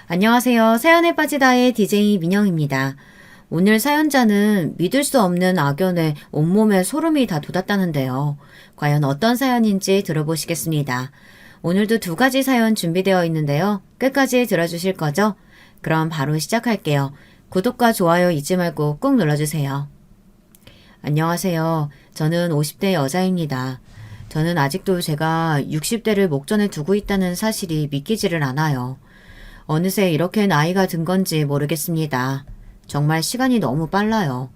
안녕하세요. 사연에 빠지다의 DJ 민영입니다. 오늘 사연자는 믿을 수 없는 악연에 온몸에 소름이 다 돋았다는데요. 과연 어떤 사연인지 들어보시겠습니다. 오늘도 두 가지 사연 준비되어 있는데요. 끝까지 들어주실 거죠? 그럼 바로 시작할게요. 구독과 좋아요 잊지 말고 꾹 눌러주세요. 안녕하세요. 저는 50대 여자입니다. 저는 아직도 제가 60대를 목전에 두고 있다는 사실이 믿기지를 않아요. 어느새 이렇게 나이가 든 건지 모르겠습니다. 정말 시간이 너무 빨라요.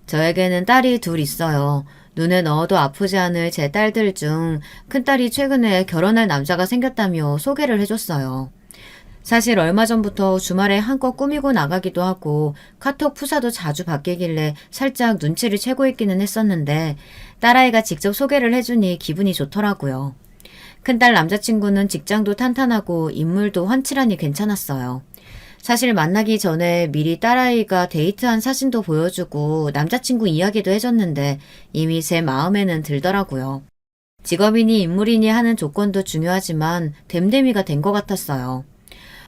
저에게는 딸이 둘 있어요. 눈에 넣어도 아프지 않을 제 딸들 중 큰딸이 최근에 결혼할 남자가 생겼다며 소개를 해줬어요. 사실 얼마 전부터 주말에 한껏 꾸미고 나가기도 하고 카톡 푸사도 자주 바뀌길래 살짝 눈치를 채고 있기는 했었는데 딸아이가 직접 소개를 해주니 기분이 좋더라고요. 큰딸 남자친구는 직장도 탄탄하고 인물도 환칠하니 괜찮았어요. 사실 만나기 전에 미리 딸아이가 데이트한 사진도 보여주고 남자친구 이야기도 해줬는데 이미 제 마음에는 들더라고요. 직업이니 인물이니 하는 조건도 중요하지만 됨됨이가 된 것 같았어요.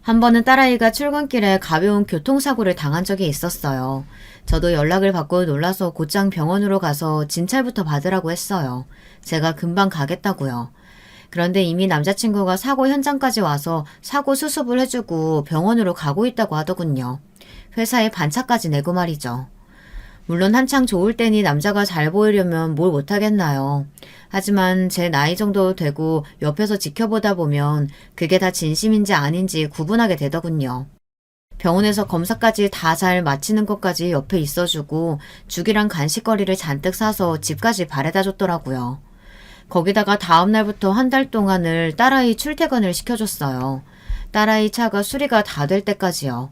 한 번은 딸아이가 출근길에 가벼운 교통사고를 당한 적이 있었어요. 저도 연락을 받고 놀라서 곧장 병원으로 가서 진찰부터 받으라고 했어요. 제가 금방 가겠다고요. 그런데 이미 남자친구가 사고 현장까지 와서 사고 수습을 해주고 병원으로 가고 있다고 하더군요. 회사에 반차까지 내고 말이죠. 물론 한창 좋을 때니 남자가 잘 보이려면 뭘 못하겠나요. 하지만 제 나이 정도 되고 옆에서 지켜보다 보면 그게 다 진심인지 아닌지 구분하게 되더군요. 병원에서 검사까지 다 잘 마치는 것까지 옆에 있어주고 죽이랑 간식거리를 잔뜩 사서 집까지 바래다 줬더라고요. 거기다가 다음날부터 한 달 동안을 딸아이 출퇴근을 시켜줬어요. 딸아이 차가 수리가 다 될 때까지요.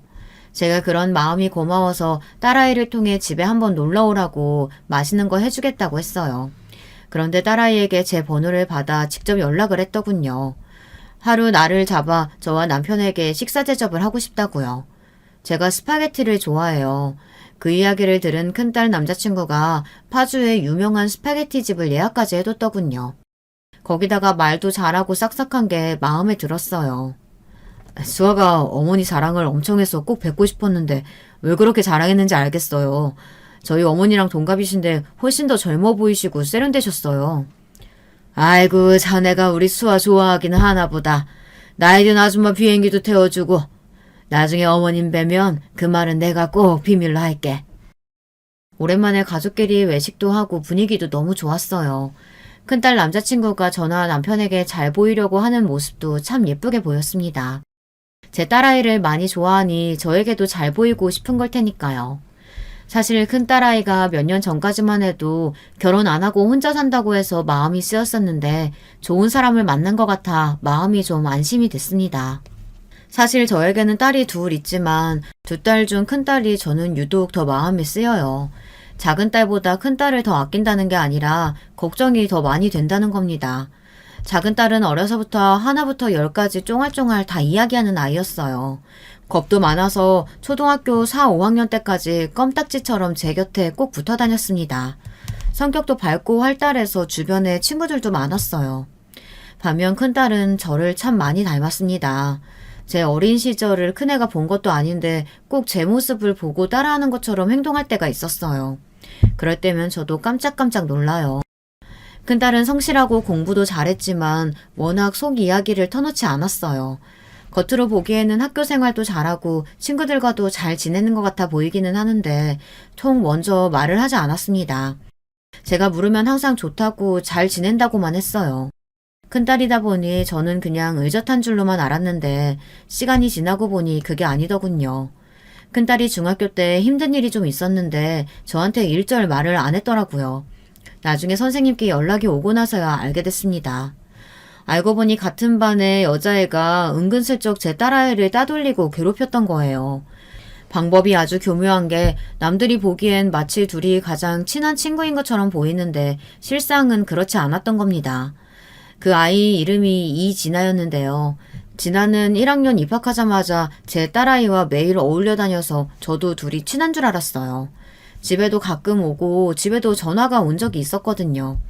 제가 그런 마음이 고마워서 딸아이를 통해 집에 한번 놀러오라고 맛있는 거 해주겠다고 했어요. 그런데 딸아이에게 제 번호를 받아 직접 연락을 했더군요. 하루 날을 잡아 저와 남편에게 식사 대접을 하고 싶다고요. 제가 스파게티를 좋아해요. 그 이야기를 들은 큰딸 남자친구가 파주의 유명한 스파게티 집을 예약까지 해뒀더군요. 거기다가 말도 잘하고 싹싹한 게 마음에 들었어요. 수아가 어머니 자랑을 엄청 해서 꼭 뵙고 싶었는데 왜 그렇게 자랑했는지 알겠어요. 저희 어머니랑 동갑이신데 훨씬 더 젊어 보이시고 세련되셨어요. 아이고 자네가 우리 수아 좋아하긴 하나 보다. 나이 든 아줌마 비행기도 태워주고 나중에 어머님 뵈면 그 말은 내가 꼭 비밀로 할게. 오랜만에 가족끼리 외식도 하고 분위기도 너무 좋았어요. 큰딸 남자친구가 저나 남편에게 잘 보이려고 하는 모습도 참 예쁘게 보였습니다. 제 딸아이를 많이 좋아하니 저에게도 잘 보이고 싶은 걸 테니까요. 사실 큰딸아이가 몇 년 전까지만 해도 결혼 안 하고 혼자 산다고 해서 마음이 쓰였었는데 좋은 사람을 만난 것 같아 마음이 좀 안심이 됐습니다. 사실 저에게는 딸이 둘 있지만 두 딸 중 큰딸이 저는 유독 더 마음이 쓰여요. 작은 딸보다 큰 딸을 더 아낀다는 게 아니라 걱정이 더 많이 된다는 겁니다. 작은 딸은 어려서부터 하나부터 열까지 쫑알쫑알 다 이야기하는 아이였어요. 겁도 많아서 초등학교 4, 5학년 때까지 껌딱지처럼 제 곁에 꼭 붙어 다녔습니다. 성격도 밝고 활달해서 주변에 친구들도 많았어요. 반면 큰딸은 저를 참 많이 닮았습니다. 제 어린 시절을 큰애가 본 것도 아닌데 꼭 제 모습을 보고 따라하는 것처럼 행동할 때가 있었어요. 그럴 때면 저도 깜짝깜짝 놀라요. 큰딸은 성실하고 공부도 잘했지만 워낙 속 이야기를 터놓지 않았어요. 겉으로 보기에는 학교 생활도 잘하고 친구들과도 잘 지내는 것 같아 보이기는 하는데 통 먼저 말을 하지 않았습니다. 제가 물으면 항상 좋다고 잘 지낸다고만 했어요. 큰딸이다 보니 저는 그냥 의젓한 줄로만 알았는데 시간이 지나고 보니 그게 아니더군요. 큰딸이 중학교 때 힘든 일이 좀 있었는데 저한테 일절 말을 안 했더라고요. 나중에 선생님께 연락이 오고 나서야 알게 됐습니다. 알고 보니 같은 반의 여자애가 은근슬쩍 제 딸아이를 따돌리고 괴롭혔던 거예요. 방법이 아주 교묘한 게 남들이 보기엔 마치 둘이 가장 친한 친구인 것처럼 보이는데 실상은 그렇지 않았던 겁니다. 그 아이 이름이 이진아였는데요. 진아는 1학년 입학하자마자 제 딸아이와 매일 어울려 다녀서 저도 둘이 친한 줄 알았어요. 집에도 가끔 오고 집에도 전화가 온 적이 있었거든요.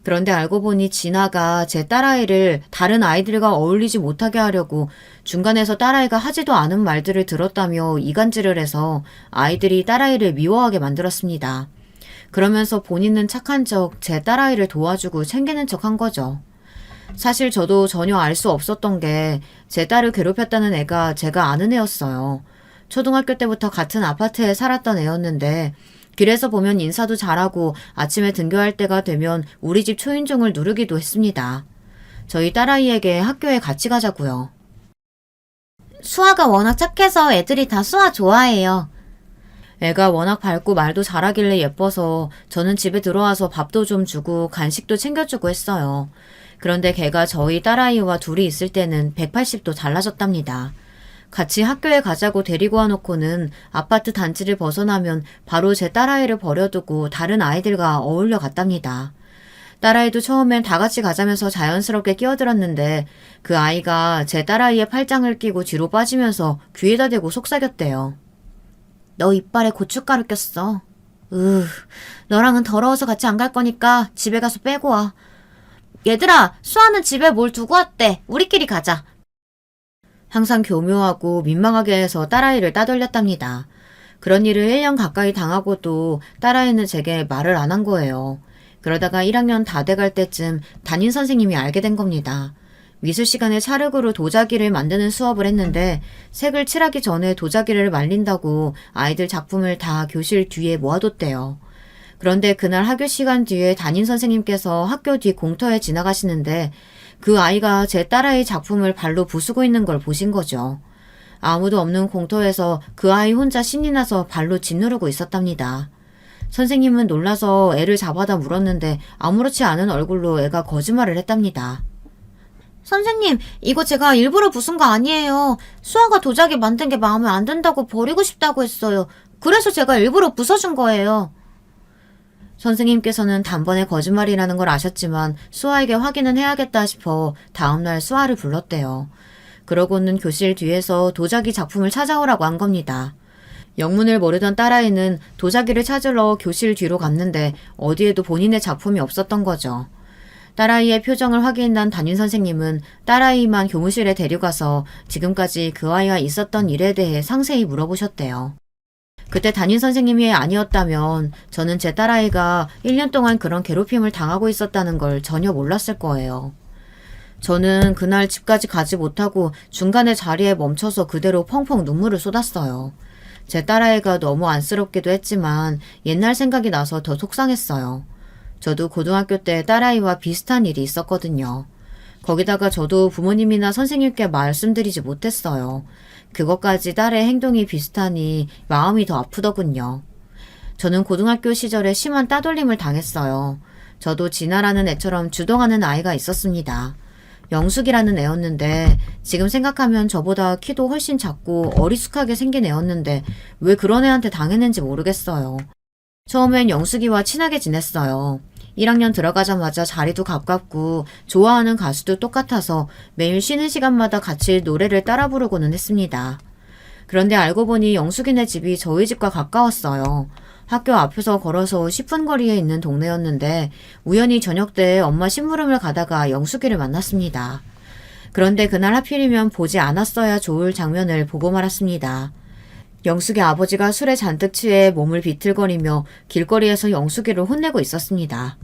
그런데 알고 보니 진아가 제 딸아이를 다른 아이들과 어울리지 못하게 하려고 중간에서 딸아이가 하지도 않은 말들을 들었다며 이간질을 해서 아이들이 딸아이를 미워하게 만들었습니다. 그러면서 본인은 착한 척 제 딸아이를 도와주고 챙기는 척 한 거죠. 사실 저도 전혀 알 수 없었던 게 제 딸을 괴롭혔다는 애가 제가 아는 애였어요. 초등학교 때부터 같은 아파트에 살았던 애였는데 길에서 보면 인사도 잘하고 아침에 등교할 때가 되면 우리 집 초인종을 누르기도 했습니다. 저희 딸아이에게 학교에 같이 가자고요. 수아가 워낙 착해서 애들이 다 수아 좋아해요. 애가 워낙 밝고 말도 잘하길래 예뻐서 저는 집에 들어와서 밥도 좀 주고 간식도 챙겨주고 했어요. 그런데 걔가 저희 딸아이와 둘이 있을 때는 180도 달라졌답니다. 같이 학교에 가자고 데리고 와놓고는 아파트 단지를 벗어나면 바로 제 딸아이를 버려두고 다른 아이들과 어울려 갔답니다. 딸아이도 처음엔 다 같이 가자면서 자연스럽게 끼어들었는데 그 아이가 제 딸아이의 팔짱을 끼고 뒤로 빠지면서 귀에다 대고 속삭였대요. 너 이빨에 고춧가루 꼈어. 너랑은 더러워서 같이 안 갈 거니까 집에 가서 빼고 와. 얘들아, 수아는 집에 뭘 두고 왔대. 우리끼리 가자. 항상 교묘하고 민망하게 해서 딸아이를 따돌렸답니다. 그런 일을 1년 가까이 당하고도 딸아이는 제게 말을 안 한 거예요. 그러다가 1학년 다 돼갈 때쯤 담임 선생님이 알게 된 겁니다. 미술 시간에 찰흙으로 도자기를 만드는 수업을 했는데 색을 칠하기 전에 도자기를 말린다고 아이들 작품을 다 교실 뒤에 모아뒀대요. 그런데 그날 학교 시간 뒤에 담임 선생님께서 학교 뒤 공터에 지나가시는데 그 아이가 제 딸아이 작품을 발로 부수고 있는 걸 보신 거죠. 아무도 없는 공터에서 그 아이 혼자 신이 나서 발로 짓누르고 있었답니다. 선생님은 놀라서 애를 잡아다 물었는데 아무렇지 않은 얼굴로 애가 거짓말을 했답니다. 선생님, 이거 제가 일부러 부순 거 아니에요. 수아가 도자기 만든 게 마음에 안 든다고 버리고 싶다고 했어요. 그래서 제가 일부러 부숴준 거예요. 선생님께서는 단번에 거짓말이라는 걸 아셨지만 수아에게 확인은 해야겠다 싶어 다음날 수아를 불렀대요. 그러고는 교실 뒤에서 도자기 작품을 찾아오라고 한 겁니다. 영문을 모르던 딸아이는 도자기를 찾으러 교실 뒤로 갔는데 어디에도 본인의 작품이 없었던 거죠. 딸아이의 표정을 확인한 담임선생님은 딸아이만 교무실에 데려가서 지금까지 그 아이와 있었던 일에 대해 상세히 물어보셨대요. 그때 담임선생님이 아니었다면 저는 제 딸아이가 1년 동안 그런 괴롭힘을 당하고 있었다는 걸 전혀 몰랐을 거예요. 저는 그날 집까지 가지 못하고 중간에 자리에 멈춰서 그대로 펑펑 눈물을 쏟았어요. 제 딸아이가 너무 안쓰럽기도 했지만 옛날 생각이 나서 더 속상했어요. 저도 고등학교 때 딸아이와 비슷한 일이 있었거든요. 거기다가 저도 부모님이나 선생님께 말씀드리지 못했어요. 그것까지 딸의 행동이 비슷하니 마음이 더 아프더군요. 저는 고등학교 시절에 심한 따돌림을 당했어요. 저도 진아라는 애처럼 주동하는 아이가 있었습니다. 영숙이라는 애였는데 지금 생각하면 저보다 키도 훨씬 작고 어리숙하게 생긴 애였는데 왜 그런 애한테 당했는지 모르겠어요. 처음엔 영숙이와 친하게 지냈어요. 1학년 들어가자마자 자리도 가깝고 좋아하는 가수도 똑같아서 매일 쉬는 시간마다 같이 노래를 따라 부르고는 했습니다. 그런데 알고 보니 영숙이네 집이 저희 집과 가까웠어요. 학교 앞에서 걸어서 10분 거리에 있는 동네였는데 우연히 저녁 때 엄마 심부름을 가다가 영숙이를 만났습니다. 그런데 그날 하필이면 보지 않았어야 좋을 장면을 보고 말았습니다. 영숙의 아버지가 술에 잔뜩 취해 몸을 비틀거리며 길거리에서 영숙이를 혼내고 있었습니다.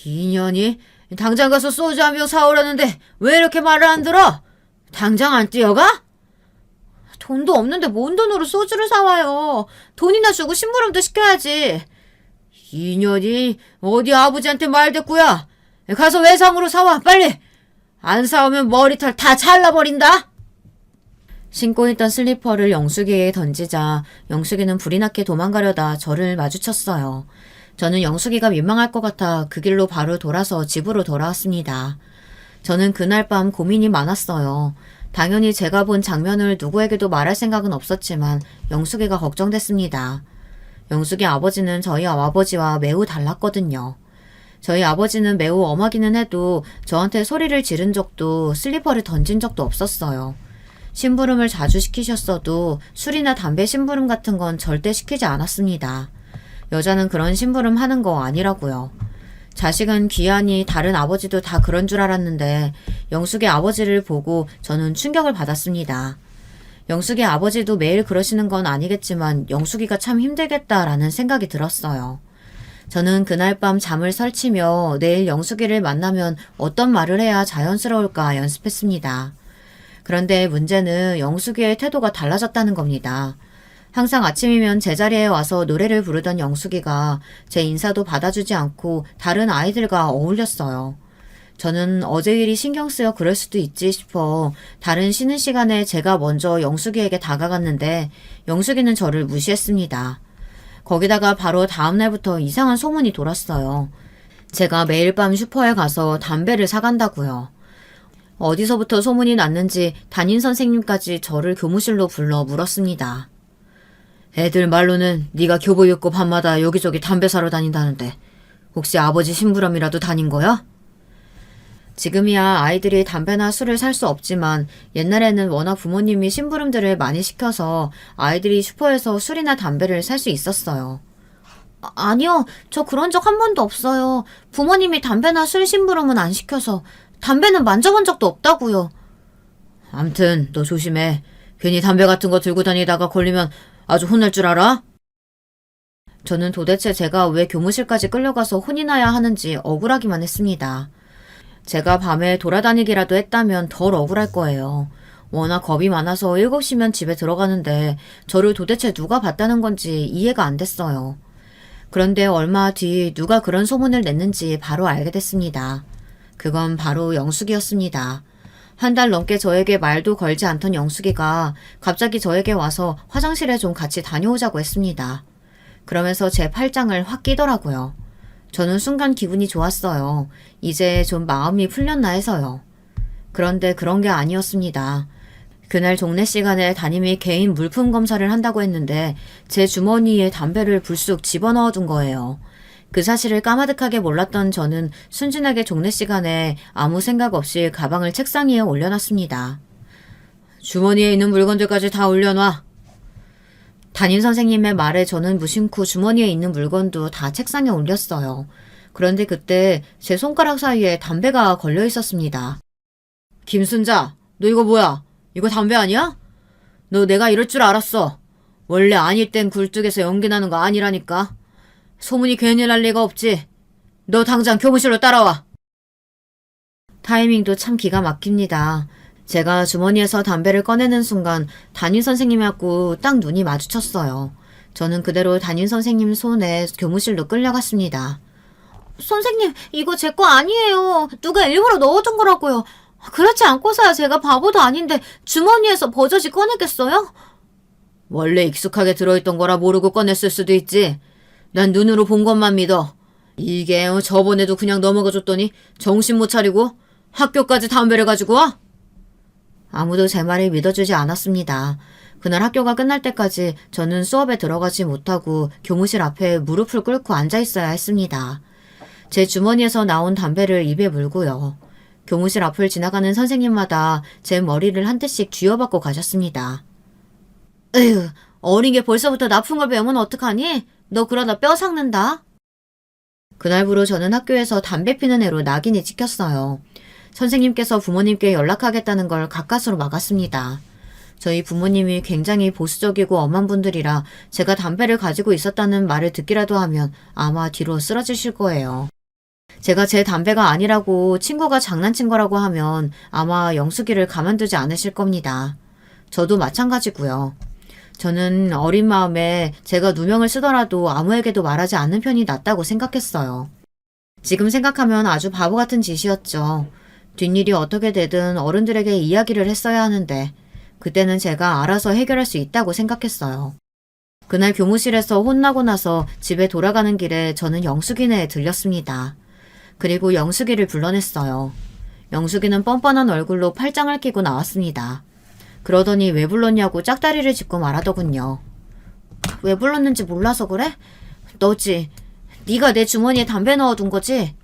이년이 당장 가서 소주 한 병 사오라는데 왜 이렇게 말을 안 들어? 당장 안 뛰어가? 돈도 없는데 뭔 돈으로 소주를 사와요. 돈이나 주고 심부름도 시켜야지. 이년이 어디 아버지한테 말대꾸야. 가서 외상으로 사와 빨리. 안 사오면 머리털 다 잘라버린다. 신고 있던 슬리퍼를 영숙이에게 던지자 영숙이는 불이 나게 도망가려다 저를 마주쳤어요. 저는 영숙이가 민망할 것 같아 그 길로 바로 돌아서 집으로 돌아왔습니다. 저는 그날 밤 고민이 많았어요. 당연히 제가 본 장면을 누구에게도 말할 생각은 없었지만 영숙이가 걱정됐습니다. 영숙이 아버지는 저희 아버지와 매우 달랐거든요. 저희 아버지는 매우 엄하기는 해도 저한테 소리를 지른 적도 슬리퍼를 던진 적도 없었어요. 심부름을 자주 시키셨어도 술이나 담배 심부름 같은 건 절대 시키지 않았습니다. 여자는 그런 심부름 하는 거 아니라고요. 자식은 귀하니 다른 아버지도 다 그런 줄 알았는데 영숙의 아버지를 보고 저는 충격을 받았습니다. 영숙의 아버지도 매일 그러시는 건 아니겠지만 영숙이가 참 힘들겠다라는 생각이 들었어요. 저는 그날 밤 잠을 설치며 내일 영숙이를 만나면 어떤 말을 해야 자연스러울까 연습했습니다. 그런데 문제는 영숙이의 태도가 달라졌다는 겁니다. 항상 아침이면 제자리에 와서 노래를 부르던 영숙이가 제 인사도 받아주지 않고 다른 아이들과 어울렸어요. 저는 어제 일이 신경 쓰여 그럴 수도 있지 싶어 다른 쉬는 시간에 제가 먼저 영숙이에게 다가갔는데 영숙이는 저를 무시했습니다. 거기다가 바로 다음 날부터 이상한 소문이 돌았어요. 제가 매일 밤 슈퍼에 가서 담배를 사간다고요. 어디서부터 소문이 났는지 담임 선생님까지 저를 교무실로 불러 물었습니다. 애들 말로는 네가 교복 입고 밤마다 여기저기 담배 사러 다닌다는데 혹시 아버지 심부름이라도 다닌 거야? 지금이야 아이들이 담배나 술을 살 수 없지만 옛날에는 워낙 부모님이 심부름들을 많이 시켜서 아이들이 슈퍼에서 술이나 담배를 살 수 있었어요. 아니요, 저 그런 적 한 번도 없어요. 부모님이 담배나 술 심부름은 안 시켜서 담배는 만져본 적도 없다고요. 암튼 너 조심해. 괜히 담배 같은 거 들고 다니다가 걸리면 아주 혼날 줄 알아? 저는 도대체 제가 왜 교무실까지 끌려가서 혼이 나야 하는지 억울하기만 했습니다. 제가 밤에 돌아다니기라도 했다면 덜 억울할 거예요. 워낙 겁이 많아서 7시면 집에 들어가는데 저를 도대체 누가 봤다는 건지 이해가 안 됐어요. 그런데 얼마 뒤 누가 그런 소문을 냈는지 바로 알게 됐습니다. 그건 바로 영숙이었습니다. 한 달 넘게 저에게 말도 걸지 않던 영숙이가 갑자기 저에게 와서 화장실에 좀 같이 다녀오자고 했습니다. 그러면서 제 팔짱을 확 끼더라고요. 저는 순간 기분이 좋았어요. 이제 좀 마음이 풀렸나 해서요. 그런데 그런 게 아니었습니다. 그날 종례 시간에 담임이 개인 물품 검사를 한다고 했는데 제 주머니에 담배를 불쑥 집어넣어 둔 거예요. 그 사실을 까마득하게 몰랐던 저는 순진하게 종례 시간에 아무 생각 없이 가방을 책상 위에 올려놨습니다. 주머니에 있는 물건들까지 다 올려놔. 담임 선생님의 말에 저는 무심코 주머니에 있는 물건도 다 책상에 올렸어요. 그런데 그때 제 손가락 사이에 담배가 걸려 있었습니다. 김순자, 너 이거 뭐야? 이거 담배 아니야? 너 내가 이럴 줄 알았어. 원래 아닐 땐 굴뚝에서 연기 나는 거 아니라니까. 소문이 괜히 날 리가 없지. 너 당장 교무실로 따라와. 타이밍도 참 기가 막힙니다. 제가 주머니에서 담배를 꺼내는 순간 담임 선생님하고 딱 눈이 마주쳤어요. 저는 그대로 담임 선생님 손에 교무실로 끌려갔습니다. 선생님, 이거 제 거 아니에요. 누가 일부러 넣어둔 거라고요. 그렇지 않고서야 제가 바보도 아닌데 주머니에서 버젓이 꺼내겠어요? 원래 익숙하게 들어있던 거라 모르고 꺼냈을 수도 있지. 난 눈으로 본 것만 믿어. 이게 저번에도 그냥 넘어가줬더니 정신 못 차리고 학교까지 담배를 가지고 와? 아무도 제 말을 믿어주지 않았습니다. 그날 학교가 끝날 때까지 저는 수업에 들어가지 못하고 교무실 앞에 무릎을 꿇고 앉아있어야 했습니다. 제 주머니에서 나온 담배를 입에 물고요. 교무실 앞을 지나가는 선생님마다 제 머리를 한 대씩 쥐어받고 가셨습니다. 에휴, 어린 게 벌써부터 나쁜 걸 배우면 어떡하니? 너 그러다 뼈 삭는다. 그날부로 저는 학교에서 담배 피는 애로 낙인이 찍혔어요. 선생님께서 부모님께 연락하겠다는 걸 가까스로 막았습니다. 저희 부모님이 굉장히 보수적이고 엄한 분들이라 제가 담배를 가지고 있었다는 말을 듣기라도 하면 아마 뒤로 쓰러지실 거예요. 제가 제 담배가 아니라고 친구가 장난친 거라고 하면 아마 영숙이를 가만두지 않으실 겁니다. 저도 마찬가지고요. 저는 어린 마음에 제가 누명을 쓰더라도 아무에게도 말하지 않는 편이 낫다고 생각했어요. 지금 생각하면 아주 바보 같은 짓이었죠. 뒷일이 어떻게 되든 어른들에게 이야기를 했어야 하는데 그때는 제가 알아서 해결할 수 있다고 생각했어요. 그날 교무실에서 혼나고 나서 집에 돌아가는 길에 저는 영숙이네에 들렸습니다. 그리고 영숙이를 불러냈어요. 영숙이는 뻔뻔한 얼굴로 팔짱을 끼고 나왔습니다. 그러더니 왜 불렀냐고 짝다리를 짚고 말하더군요. 왜 불렀는지 몰라서 그래? 너지. 네가 내 주머니에 담배 넣어둔 거지?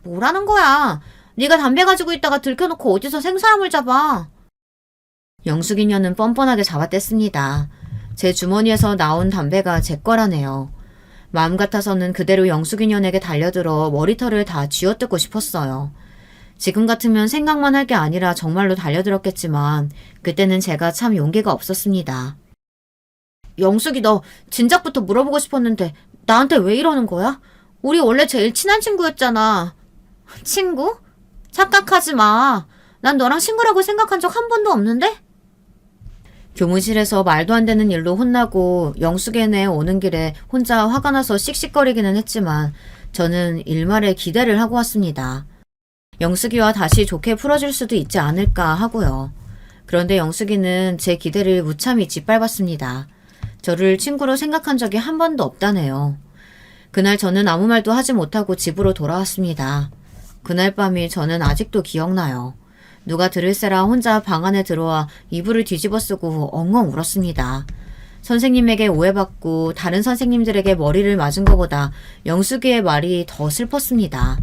뭐라는 거야? 네가 담배 가지고 있다가 들켜놓고 어디서 생사람을 잡아? 영숙이녀는 뻔뻔하게 잡아댔습니다. 제 주머니에서 나온 담배가 제 거라네요. 마음 같아서는 그대로 영숙이 년에게 달려들어 머리털을 다 쥐어뜯고 싶었어요. 지금 같으면 생각만 할 게 아니라 정말로 달려들었겠지만 그때는 제가 참 용기가 없었습니다. 영숙이 너 진작부터 물어보고 싶었는데 나한테 왜 이러는 거야? 우리 원래 제일 친한 친구였잖아. 친구? 착각하지 마. 난 너랑 친구라고 생각한 적 한 번도 없는데? 교무실에서 말도 안 되는 일로 혼나고 영숙이네 오는 길에 혼자 화가 나서 씩씩거리기는 했지만 저는 일말의 기대를 하고 왔습니다. 영숙이와 다시 좋게 풀어줄 수도 있지 않을까 하고요. 그런데 영숙이는 제 기대를 무참히 짓밟았습니다. 저를 친구로 생각한 적이 한 번도 없다네요. 그날 저는 아무 말도 하지 못하고 집으로 돌아왔습니다. 그날 밤이 저는 아직도 기억나요. 누가 들을세라 혼자 방 안에 들어와 이불을 뒤집어 쓰고 엉엉 울었습니다. 선생님에게 오해받고 다른 선생님들에게 머리를 맞은 것보다 영숙이의 말이 더 슬펐습니다.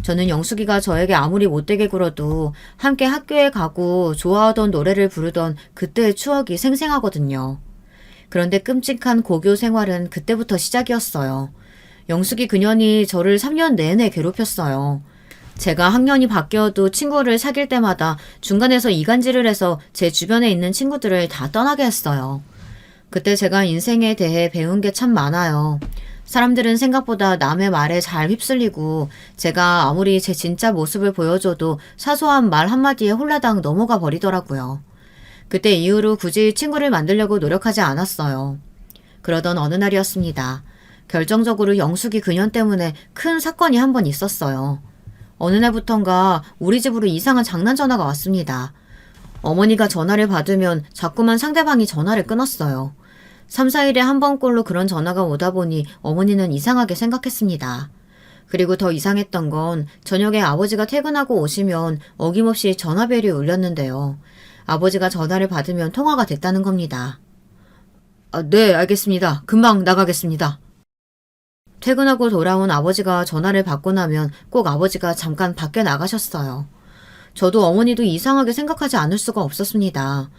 저는 영숙이가 저에게 아무리 못되게 굴어도 함께 학교에 가고 좋아하던 노래를 부르던 그때의 추억이 생생하거든요. 그런데 끔찍한 고교 생활은 그때부터 시작이었어요. 영숙이 그년이 저를 3년 내내 괴롭혔어요. 제가 학년이 바뀌어도 친구를 사귈 때마다 중간에서 이간질을 해서 제 주변에 있는 친구들을 다 떠나게 했어요. 그때 제가 인생에 대해 배운 게 참 많아요. 사람들은 생각보다 남의 말에 잘 휩쓸리고 제가 아무리 제 진짜 모습을 보여줘도 사소한 말 한마디에 홀라당 넘어가 버리더라고요. 그때 이후로 굳이 친구를 만들려고 노력하지 않았어요. 그러던 어느 날이었습니다. 결정적으로 영숙이 그년 때문에 큰 사건이 한 번 있었어요. 어느 날부턴가 우리 집으로 이상한 장난 전화가 왔습니다. 어머니가 전화를 받으면 자꾸만 상대방이 전화를 끊었어요. 3, 4일에 한 번꼴로 그런 전화가 오다 보니 어머니는 이상하게 생각했습니다. 그리고 더 이상했던 건 저녁에 아버지가 퇴근하고 오시면 어김없이 전화벨이 울렸는데요. 아버지가 전화를 받으면 통화가 됐다는 겁니다. 네, 알겠습니다. 금방 나가겠습니다. 퇴근하고 돌아온 아버지가 전화를 받고 나면 꼭 아버지가 잠깐 밖에 나가셨어요. 저도 어머니도 이상하게 생각하지 않을 수가 없었습니다.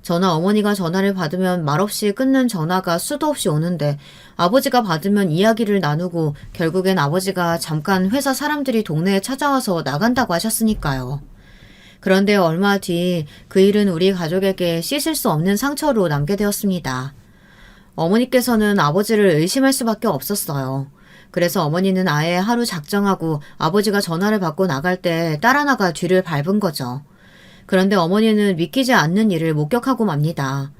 저나 어머니가 전화를 받으면 말없이 끊는 전화가 수도 없이 오는데 아버지가 받으면 이야기를 나누고 결국엔 아버지가 잠깐 회사 사람들이 동네에 찾아와서 나간다고 하셨으니까요. 그런데 얼마 뒤 그 일은 우리 가족에게 씻을 수 없는 상처로 남게 되었습니다. 어머니께서는 아버지를 의심할 수밖에 없었어요. 그래서 어머니는 아예 하루 작정하고 아버지가 전화를 받고 나갈 때 따라 나가 뒤를 밟은 거죠. 그런데 어머니는 믿기지 않는 일을 목격하고 맙니다.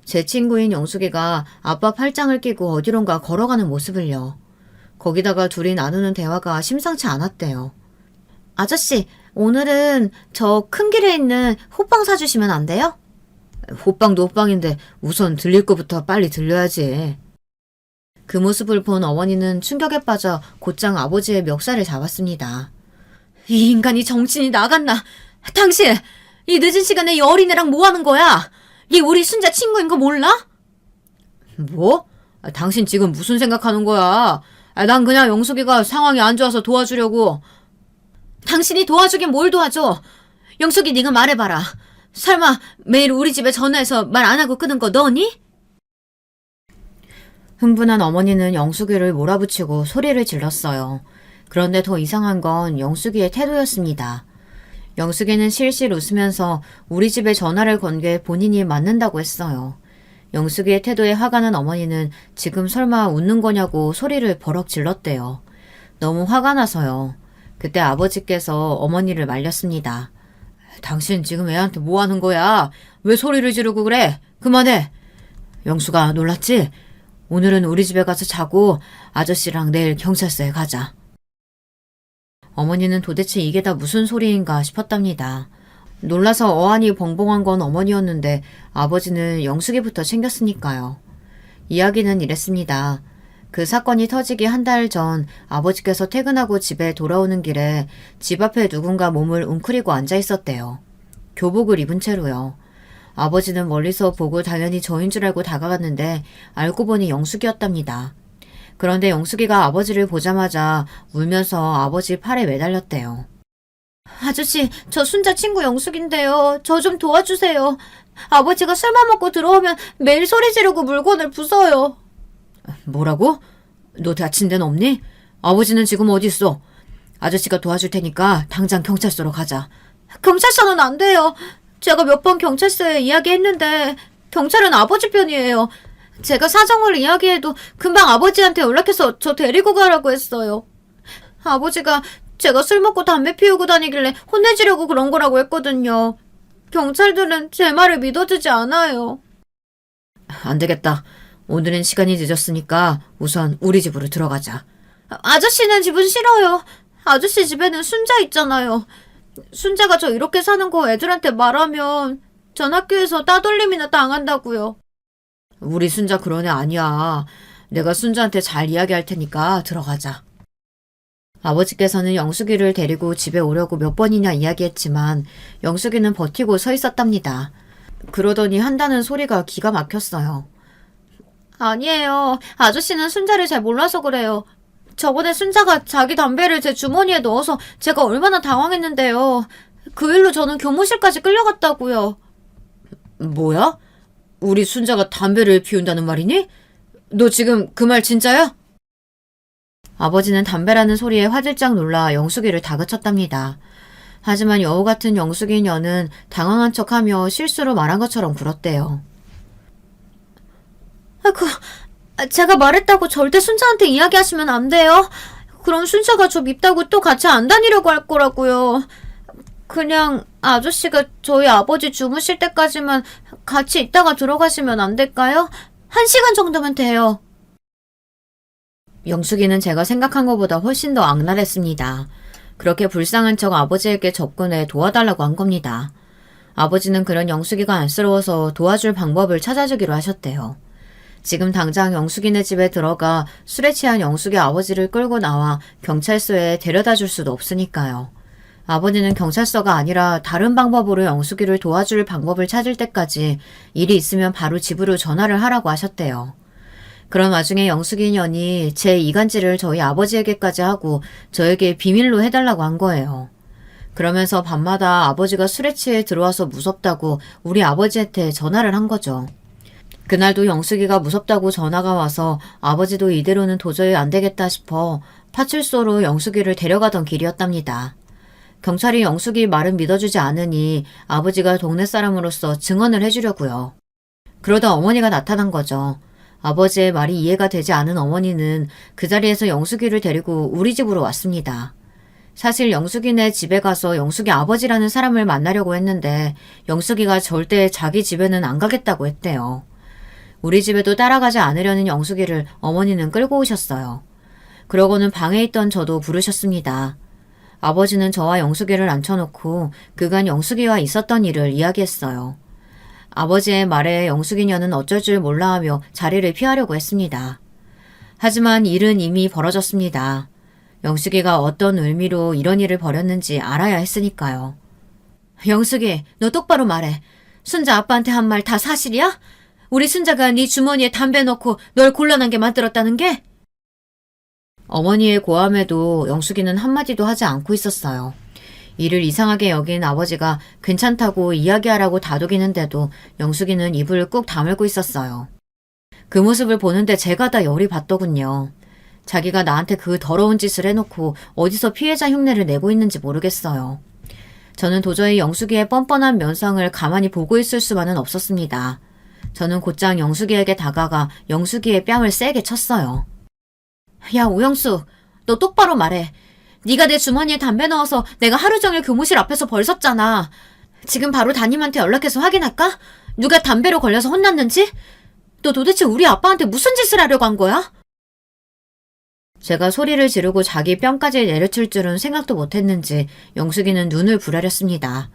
제 친구인 영숙이가 아빠 팔짱을 끼고 어디론가 걸어가는 모습을요. 거기다가 둘이 나누는 대화가 심상치 않았대요. 아저씨, 오늘은 저 큰 길에 있는 호빵 사주시면 안 돼요? 호빵도 호빵인데 우선 들릴 거부터 빨리 들려야지. 그 모습을 본 어머니는 충격에 빠져 곧장 아버지의 멱살을 잡았습니다. 이 인간이 정신이 나갔나? 당신! 이 늦은 시간에 이 어린애랑 뭐 하는 거야? 얘 우리 순자 친구인 거 몰라? 뭐? 당신 지금 무슨 생각하는 거야? 난 그냥 영숙이가 상황이 안 좋아서 도와주려고. 당신이 도와주긴 뭘 도와줘? 영숙이 네가 말해봐라. 설마 매일 우리 집에 전화해서 말 안 하고 끄는 거 너니? 흥분한 어머니는 영숙이를 몰아붙이고 소리를 질렀어요. 그런데 더 이상한 건 영숙이의 태도였습니다. 영숙이는 실실 웃으면서 우리 집에 전화를 건 게 본인이 맞는다고 했어요. 영숙이의 태도에 화가 난 어머니는 지금 설마 웃는 거냐고 소리를 버럭 질렀대요. 너무 화가 나서요. 그때 아버지께서 어머니를 말렸습니다. 당신 지금 애한테 뭐 하는 거야? 왜 소리를 지르고 그래? 그만해. 영숙아, 놀랐지? 오늘은 우리 집에 가서 자고 아저씨랑 내일 경찰서에 가자. 어머니는 도대체 이게 다 무슨 소리인가 싶었답니다. 놀라서 어안이 벙벙한 건 어머니였는데 아버지는 영숙이부터 챙겼으니까요. 이야기는 이랬습니다. 그 사건이 터지기 한 달 전 아버지께서 퇴근하고 집에 돌아오는 길에 집 앞에 누군가 몸을 웅크리고 앉아 있었대요. 교복을 입은 채로요. 아버지는 멀리서 보고 당연히 저인 줄 알고 다가갔는데 알고 보니 영숙이었답니다. 그런데 영숙이가 아버지를 보자마자 울면서 아버지 팔에 매달렸대요. 아저씨, 저 순자 친구 영숙인데요. 저 좀 도와주세요. 아버지가 술만 먹고 들어오면 매일 소리 지르고 물건을 부숴요. 뭐라고? 너 다친 데는 없니? 아버지는 지금 어디 있어? 아저씨가 도와줄 테니까 당장 경찰서로 가자. 경찰서는 안 돼요. 제가 몇 번 경찰서에 이야기했는데 경찰은 아버지 편이에요. 제가 사정을 이야기해도 금방 아버지한테 연락해서 저 데리고 가라고 했어요. 아버지가 제가 술 먹고 담배 피우고 다니길래 혼내주려고 그런 거라고 했거든요. 경찰들은 제 말을 믿어주지 않아요. 안 되겠다. 오늘은 시간이 늦었으니까 우선 우리 집으로 들어가자. 아저씨네 집은 싫어요. 아저씨 집에는 순자 있잖아요. 순자가 저 이렇게 사는 거 애들한테 말하면 전 학교에서 따돌림이나 당한다고요. 우리 순자 그런 애 아니야. 내가 순자한테 잘 이야기할 테니까 들어가자. 아버지께서는 영숙이를 데리고 집에 오려고 몇 번이나 이야기했지만 영숙이는 버티고 서 있었답니다. 그러더니 한다는 소리가 기가 막혔어요. 아니에요. 아저씨는 순자를 잘 몰라서 그래요. 저번에 순자가 자기 담배를 제 주머니에 넣어서 제가 얼마나 당황했는데요. 그 일로 저는 교무실까지 끌려갔다고요. 뭐야? 우리 순자가 담배를 피운다는 말이니? 너 지금 그 말 진짜야? 아버지는 담배라는 소리에 화들짝 놀라 영숙이를 다그쳤답니다. 하지만 여우 같은 영숙이 년은 당황한 척하며 실수로 말한 것처럼 굴었대요. 제가 말했다고 절대 순자한테 이야기하시면 안 돼요. 그럼 순자가 저 밉다고 또 같이 안 다니려고 할 거라고요. 그냥 아저씨가 저희 아버지 주무실 때까지만 같이 있다가 들어가시면 안 될까요? 1시간 정도면 돼요. 영숙이는 제가 생각한 것보다 훨씬 더 악랄했습니다. 그렇게 불쌍한 척 아버지에게 접근해 도와달라고 한 겁니다. 아버지는 그런 영숙이가 안쓰러워서 도와줄 방법을 찾아주기로 하셨대요. 지금 당장 영숙이네 집에 들어가 술에 취한 영숙의 아버지를 끌고 나와 경찰서에 데려다 줄 수도 없으니까요. 아버지는 경찰서가 아니라 다른 방법으로 영숙이를 도와줄 방법을 찾을 때까지 일이 있으면 바로 집으로 전화를 하라고 하셨대요. 그런 와중에 영숙이 년이 제 이간질을 저희 아버지에게까지 하고 저에게 비밀로 해달라고 한 거예요. 그러면서 밤마다 아버지가 술에 취해 들어와서 무섭다고 우리 아버지한테 전화를 한 거죠. 그날도 영숙이가 무섭다고 전화가 와서 아버지도 이대로는 도저히 안 되겠다 싶어 파출소로 영숙이를 데려가던 길이었답니다. 경찰이 영숙이 말은 믿어주지 않으니 아버지가 동네 사람으로서 증언을 해주려고요. 그러다 어머니가 나타난 거죠. 아버지의 말이 이해가 되지 않은 어머니는 그 자리에서 영숙이를 데리고 우리 집으로 왔습니다. 사실 영숙이네 집에 가서 영숙이 아버지라는 사람을 만나려고 했는데 영숙이가 절대 자기 집에는 안 가겠다고 했대요. 우리 집에도 따라가지 않으려는 영숙이를 어머니는 끌고 오셨어요. 그러고는 방에 있던 저도 부르셨습니다. 아버지는 저와 영숙이를 앉혀놓고 그간 영숙이와 있었던 일을 이야기했어요. 아버지의 말에 영숙이녀는 어쩔 줄 몰라하며 자리를 피하려고 했습니다. 하지만 일은 이미 벌어졌습니다. 영숙이가 어떤 의미로 이런 일을 벌였는지 알아야 했으니까요. 영숙이, 너 똑바로 말해. 순자 아빠한테 한 말 다 사실이야? 우리 순자가 네 주머니에 담배 넣고 널 곤란하게 만들었다는 게? 어머니의 고함에도 영숙이는 한마디도 하지 않고 있었어요. 이를 이상하게 여긴 아버지가 괜찮다고 이야기하라고 다독이는데도 영숙이는 입을 꾹 다물고 있었어요. 그 모습을 보는데 제가 다 열이 받더군요. 자기가 나한테 그 더러운 짓을 해놓고 어디서 피해자 흉내를 내고 있는지 모르겠어요. 저는 도저히 영숙이의 뻔뻔한 면상을 가만히 보고 있을 수만은 없었습니다. 저는 곧장 영숙이에게 다가가 영숙이의 뺨을 세게 쳤어요. 야, 오영숙, 너 똑바로 말해. 네가 내 주머니에 담배 넣어서 내가 하루 종일 교무실 앞에서 벌 섰잖아. 지금 바로 담임한테 연락해서 확인할까? 누가 담배로 걸려서 혼났는지? 너 도대체 우리 아빠한테 무슨 짓을 하려고 한 거야? 제가 소리를 지르고 자기 뺨까지 내려칠 줄은 생각도 못했는지 영숙이는 눈을 부라렸습니다.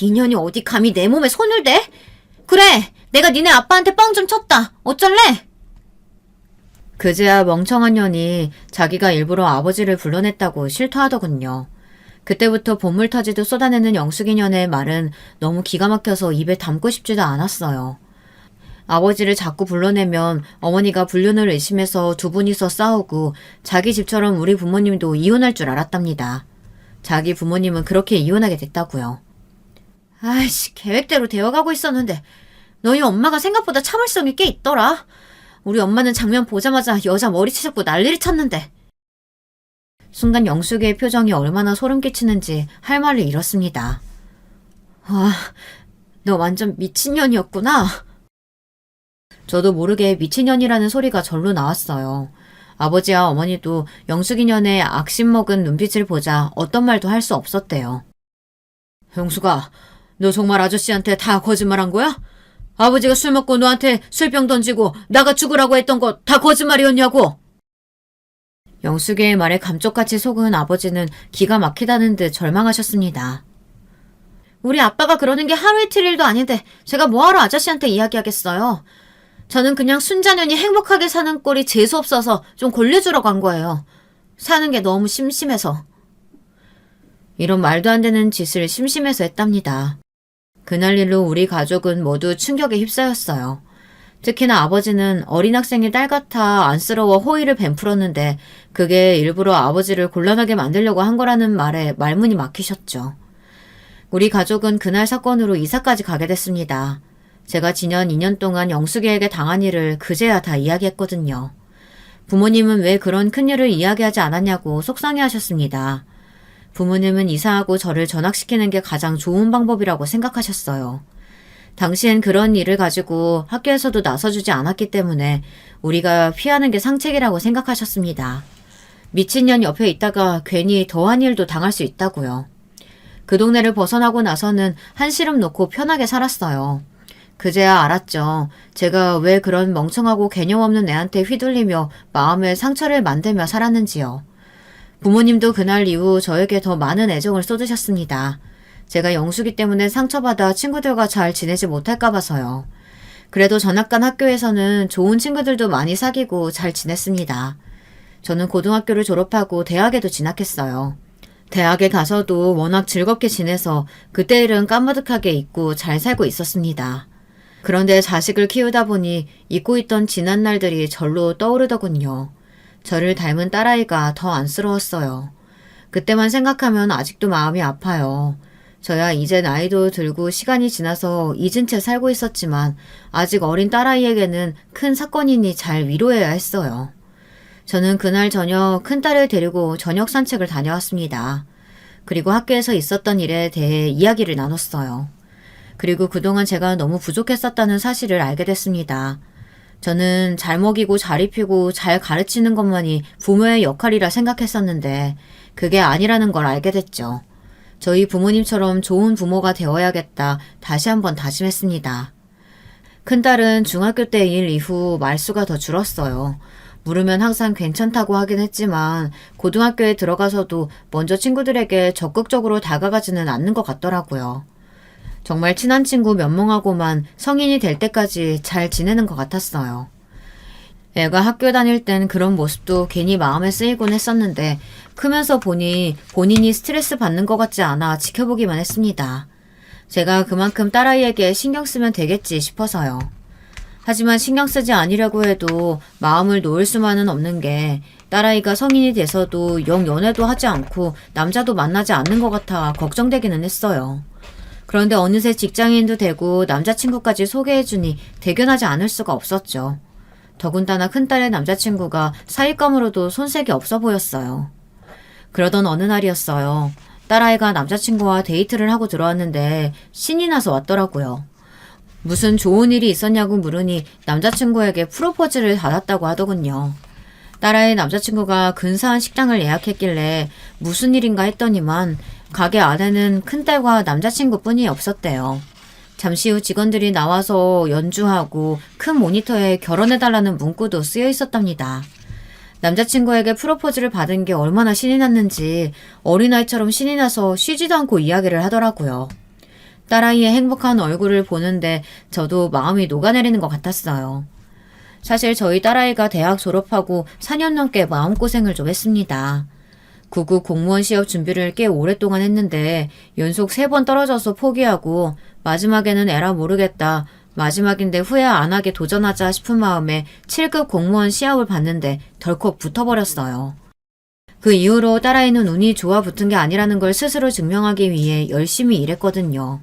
이년이 어디 감히 내 몸에 손을 대? 그래, 내가 니네 아빠한테 뻥 좀 쳤다. 어쩔래? 그제야 멍청한 년이 자기가 일부러 아버지를 불러냈다고 실토하더군요. 그때부터 본물 터지듯 쏟아내는 영숙이 년의 말은 너무 기가 막혀서 입에 담고 싶지도 않았어요. 아버지를 자꾸 불러내면 어머니가 불륜을 의심해서 두 분이서 싸우고 자기 집처럼 우리 부모님도 이혼할 줄 알았답니다. 자기 부모님은 그렇게 이혼하게 됐다고요. 아이씨, 계획대로 되어가고 있었는데 너희 엄마가 생각보다 참을성이 꽤 있더라. 우리 엄마는 장면 보자마자 여자 머리채 잡고 난리를 쳤는데. 순간 영숙이의 표정이 얼마나 소름 끼치는지 할 말을 잃었습니다. 와, 너 완전 미친년이었구나. 저도 모르게 미친년이라는 소리가 절로 나왔어요. 아버지와 어머니도 영숙이년의 악심 먹은 눈빛을 보자 어떤 말도 할 수 없었대요. 영숙아, 너 정말 아저씨한테 다 거짓말한 거야? 아버지가 술 먹고 너한테 술병 던지고 나가 죽으라고 했던 거 다 거짓말이었냐고? 영숙의 말에 감쪽같이 속은 아버지는 기가 막히다는 듯 절망하셨습니다. 우리 아빠가 그러는 게 하루 이틀 일도 아닌데 제가 뭐하러 아저씨한테 이야기하겠어요. 저는 그냥 순자년이 행복하게 사는 꼴이 재수없어서 좀 골려주러 간 거예요. 사는 게 너무 심심해서. 이런 말도 안 되는 짓을 심심해서 했답니다. 그날 일로 우리 가족은 모두 충격에 휩싸였어요. 특히나 아버지는 어린 학생의 딸 같아 안쓰러워 호의를 베풀었는데 그게 일부러 아버지를 곤란하게 만들려고 한 거라는 말에 말문이 막히셨죠. 우리 가족은 그날 사건으로 이사까지 가게 됐습니다. 제가 지난 2년 동안 영숙이에게 당한 일을 그제야 다 이야기했거든요. 부모님은 왜 그런 큰일을 이야기하지 않았냐고 속상해하셨습니다. 부모님은 이사하고 저를 전학시키는 게 가장 좋은 방법이라고 생각하셨어요. 당시엔 그런 일을 가지고 학교에서도 나서주지 않았기 때문에 우리가 피하는 게 상책이라고 생각하셨습니다. 미친년 옆에 있다가 괜히 더한 일도 당할 수 있다고요. 그 동네를 벗어나고 나서는 한시름 놓고 편하게 살았어요. 그제야 알았죠. 제가 왜 그런 멍청하고 개념 없는 애한테 휘둘리며 마음에 상처를 만들며 살았는지요. 부모님도 그날 이후 저에게 더 많은 애정을 쏟으셨습니다. 제가 영숙이 때문에 상처받아 친구들과 잘 지내지 못할까 봐서요. 그래도 전학 간 학교에서는 좋은 친구들도 많이 사귀고 잘 지냈습니다. 저는 고등학교를 졸업하고 대학에도 진학했어요. 대학에 가서도 워낙 즐겁게 지내서 그때 일은 까마득하게 잊고 잘 살고 있었습니다. 그런데 자식을 키우다 보니 잊고 있던 지난 날들이 절로 떠오르더군요. 저를 닮은 딸아이가 더 안쓰러웠어요. 그때만 생각하면 아직도 마음이 아파요. 저야 이제 나이도 들고 시간이 지나서 잊은 채 살고 있었지만 아직 어린 딸아이에게는 큰 사건이니 잘 위로해야 했어요. 저는 그날 저녁 큰딸을 데리고 저녁 산책을 다녀왔습니다. 그리고 학교에서 있었던 일에 대해 이야기를 나눴어요. 그리고 그동안 제가 너무 부족했었다는 사실을 알게 됐습니다. 저는 잘 먹이고 잘 입히고 잘 가르치는 것만이 부모의 역할이라 생각했었는데 그게 아니라는 걸 알게 됐죠. 저희 부모님처럼 좋은 부모가 되어야겠다 다시 한번 다짐했습니다. 큰딸은 중학교 때 일 이후 말수가 더 줄었어요. 물으면 항상 괜찮다고 하긴 했지만 고등학교에 들어가서도 먼저 친구들에게 적극적으로 다가가지는 않는 것 같더라고요. 정말 친한 친구 몇 명하고만 성인이 될 때까지 잘 지내는 것 같았어요. 애가 학교 다닐 땐 그런 모습도 괜히 마음에 쓰이곤 했었는데 크면서 보니 본인이 스트레스 받는 것 같지 않아 지켜보기만 했습니다. 제가 그만큼 딸아이에게 신경 쓰면 되겠지 싶어서요. 하지만 신경 쓰지 않으려고 해도 마음을 놓을 수만은 없는 게 딸아이가 성인이 돼서도 영 연애도 하지 않고 남자도 만나지 않는 것 같아 걱정되기는 했어요. 그런데 어느새 직장인도 되고 남자친구까지 소개해주니 대견하지 않을 수가 없었죠. 더군다나 큰딸의 남자친구가 사윗감으로도 손색이 없어 보였어요. 그러던 어느 날이었어요. 딸아이가 남자친구와 데이트를 하고 들어왔는데 신이 나서 왔더라고요. 무슨 좋은 일이 있었냐고 물으니 남자친구에게 프로포즈를 받았다고 하더군요. 딸아이 남자친구가 근사한 식당을 예약했길래 무슨 일인가 했더니만 가게 안에는 큰딸과 남자친구뿐이 없었대요. 잠시 후 직원들이 나와서 연주하고 큰 모니터에 결혼해달라는 문구도 쓰여 있었답니다. 남자친구에게 프로포즈를 받은 게 얼마나 신이 났는지 어린아이처럼 신이 나서 쉬지도 않고 이야기를 하더라고요. 딸아이의 행복한 얼굴을 보는데 저도 마음이 녹아내리는 것 같았어요. 사실 저희 딸아이가 대학 졸업하고 4년 넘게 마음고생을 좀 했습니다. 9급 공무원 시험 준비를 꽤 오랫동안 했는데 연속 3번 떨어져서 포기하고 마지막에는 에라 모르겠다. 마지막인데 후회 안 하게 도전하자 싶은 마음에 7급 공무원 시합을 봤는데 덜컥 붙어버렸어요. 그 이후로 딸아이는 운이 좋아 붙은 게 아니라는 걸 스스로 증명하기 위해 열심히 일했거든요.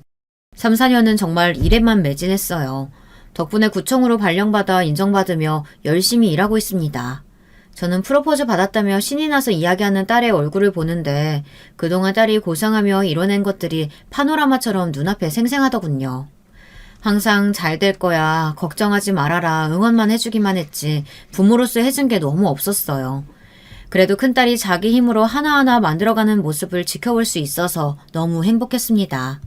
3, 4년은 정말 일에만 매진했어요. 덕분에 구청으로 발령받아 인정받으며 열심히 일하고 있습니다. 저는 프로포즈 받았다며 신이 나서 이야기하는 딸의 얼굴을 보는데 그동안 딸이 고생하며 이뤄낸 것들이 파노라마처럼 눈앞에 생생하더군요. 항상 잘 될 거야, 걱정하지 말아라, 응원만 해주기만 했지 부모로서 해준 게 너무 없었어요. 그래도 큰딸이 자기 힘으로 하나하나 만들어가는 모습을 지켜볼 수 있어서 너무 행복했습니다.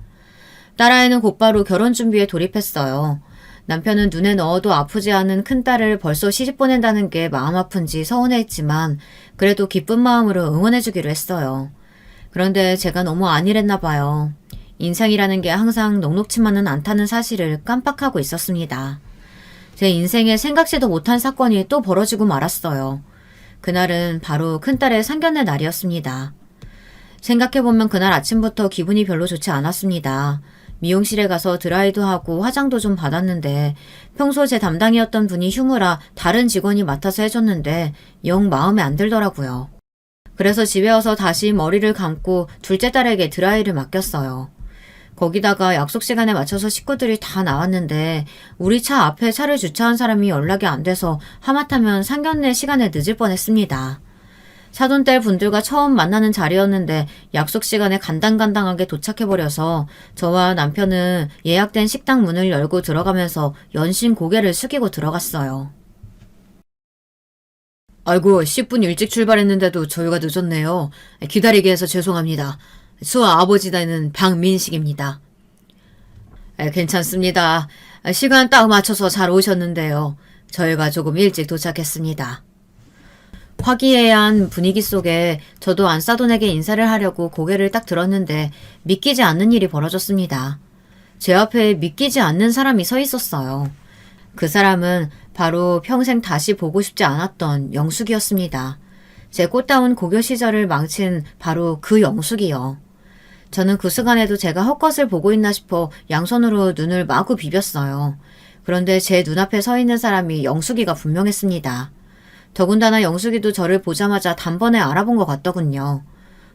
딸아이는 곧바로 결혼 준비에 돌입했어요. 남편은 눈에 넣어도 아프지 않은 큰딸을 벌써 시집 보낸다는 게 마음 아픈지 서운해했지만 그래도 기쁜 마음으로 응원해주기로 했어요. 그런데 제가 너무 안일했나 봐요. 인생이라는 게 항상 녹록치만은 않다는 사실을 깜빡하고 있었습니다. 제 인생에 생각지도 못한 사건이 또 벌어지고 말았어요. 그날은 바로 큰딸의 상견례 날이었습니다. 생각해보면 그날 아침부터 기분이 별로 좋지 않았습니다. 미용실에 가서 드라이도 하고 화장도 좀 받았는데 평소 제 담당이었던 분이 휴무라 다른 직원이 맡아서 해줬는데 영 마음에 안 들더라고요. 그래서 집에 와서 다시 머리를 감고 둘째 딸에게 드라이를 맡겼어요. 거기다가 약속 시간에 맞춰서 식구들이 다 나왔는데 우리 차 앞에 차를 주차한 사람이 연락이 안 돼서 하마터면 상견례 시간에 늦을 뻔했습니다. 사돈딸 분들과 처음 만나는 자리였는데 약속 시간에 간당간당하게 도착해버려서 저와 남편은 예약된 식당 문을 열고 들어가면서 연신 고개를 숙이고 들어갔어요. 아이고, 10분 일찍 출발했는데도 저희가 늦었네요. 기다리게 해서 죄송합니다. 수아 아버지 되는 박민식입니다. 괜찮습니다. 시간 딱 맞춰서 잘 오셨는데요. 저희가 조금 일찍 도착했습니다. 화기애애한 분위기 속에 저도 안사돈에게 인사를 하려고 고개를 딱 들었는데 믿기지 않는 일이 벌어졌습니다. 제 앞에 믿기지 않는 사람이 서 있었어요. 그 사람은 바로 평생 다시 보고 싶지 않았던 영숙이었습니다. 제 꽃다운 고교 시절을 망친 바로 그 영숙이요. 저는 그 순간에도 제가 헛것을 보고 있나 싶어 양손으로 눈을 마구 비볐어요. 그런데 제 눈앞에 서 있는 사람이 영숙이가 분명했습니다. 더군다나 영숙이도 저를 보자마자 단번에 알아본 것 같더군요.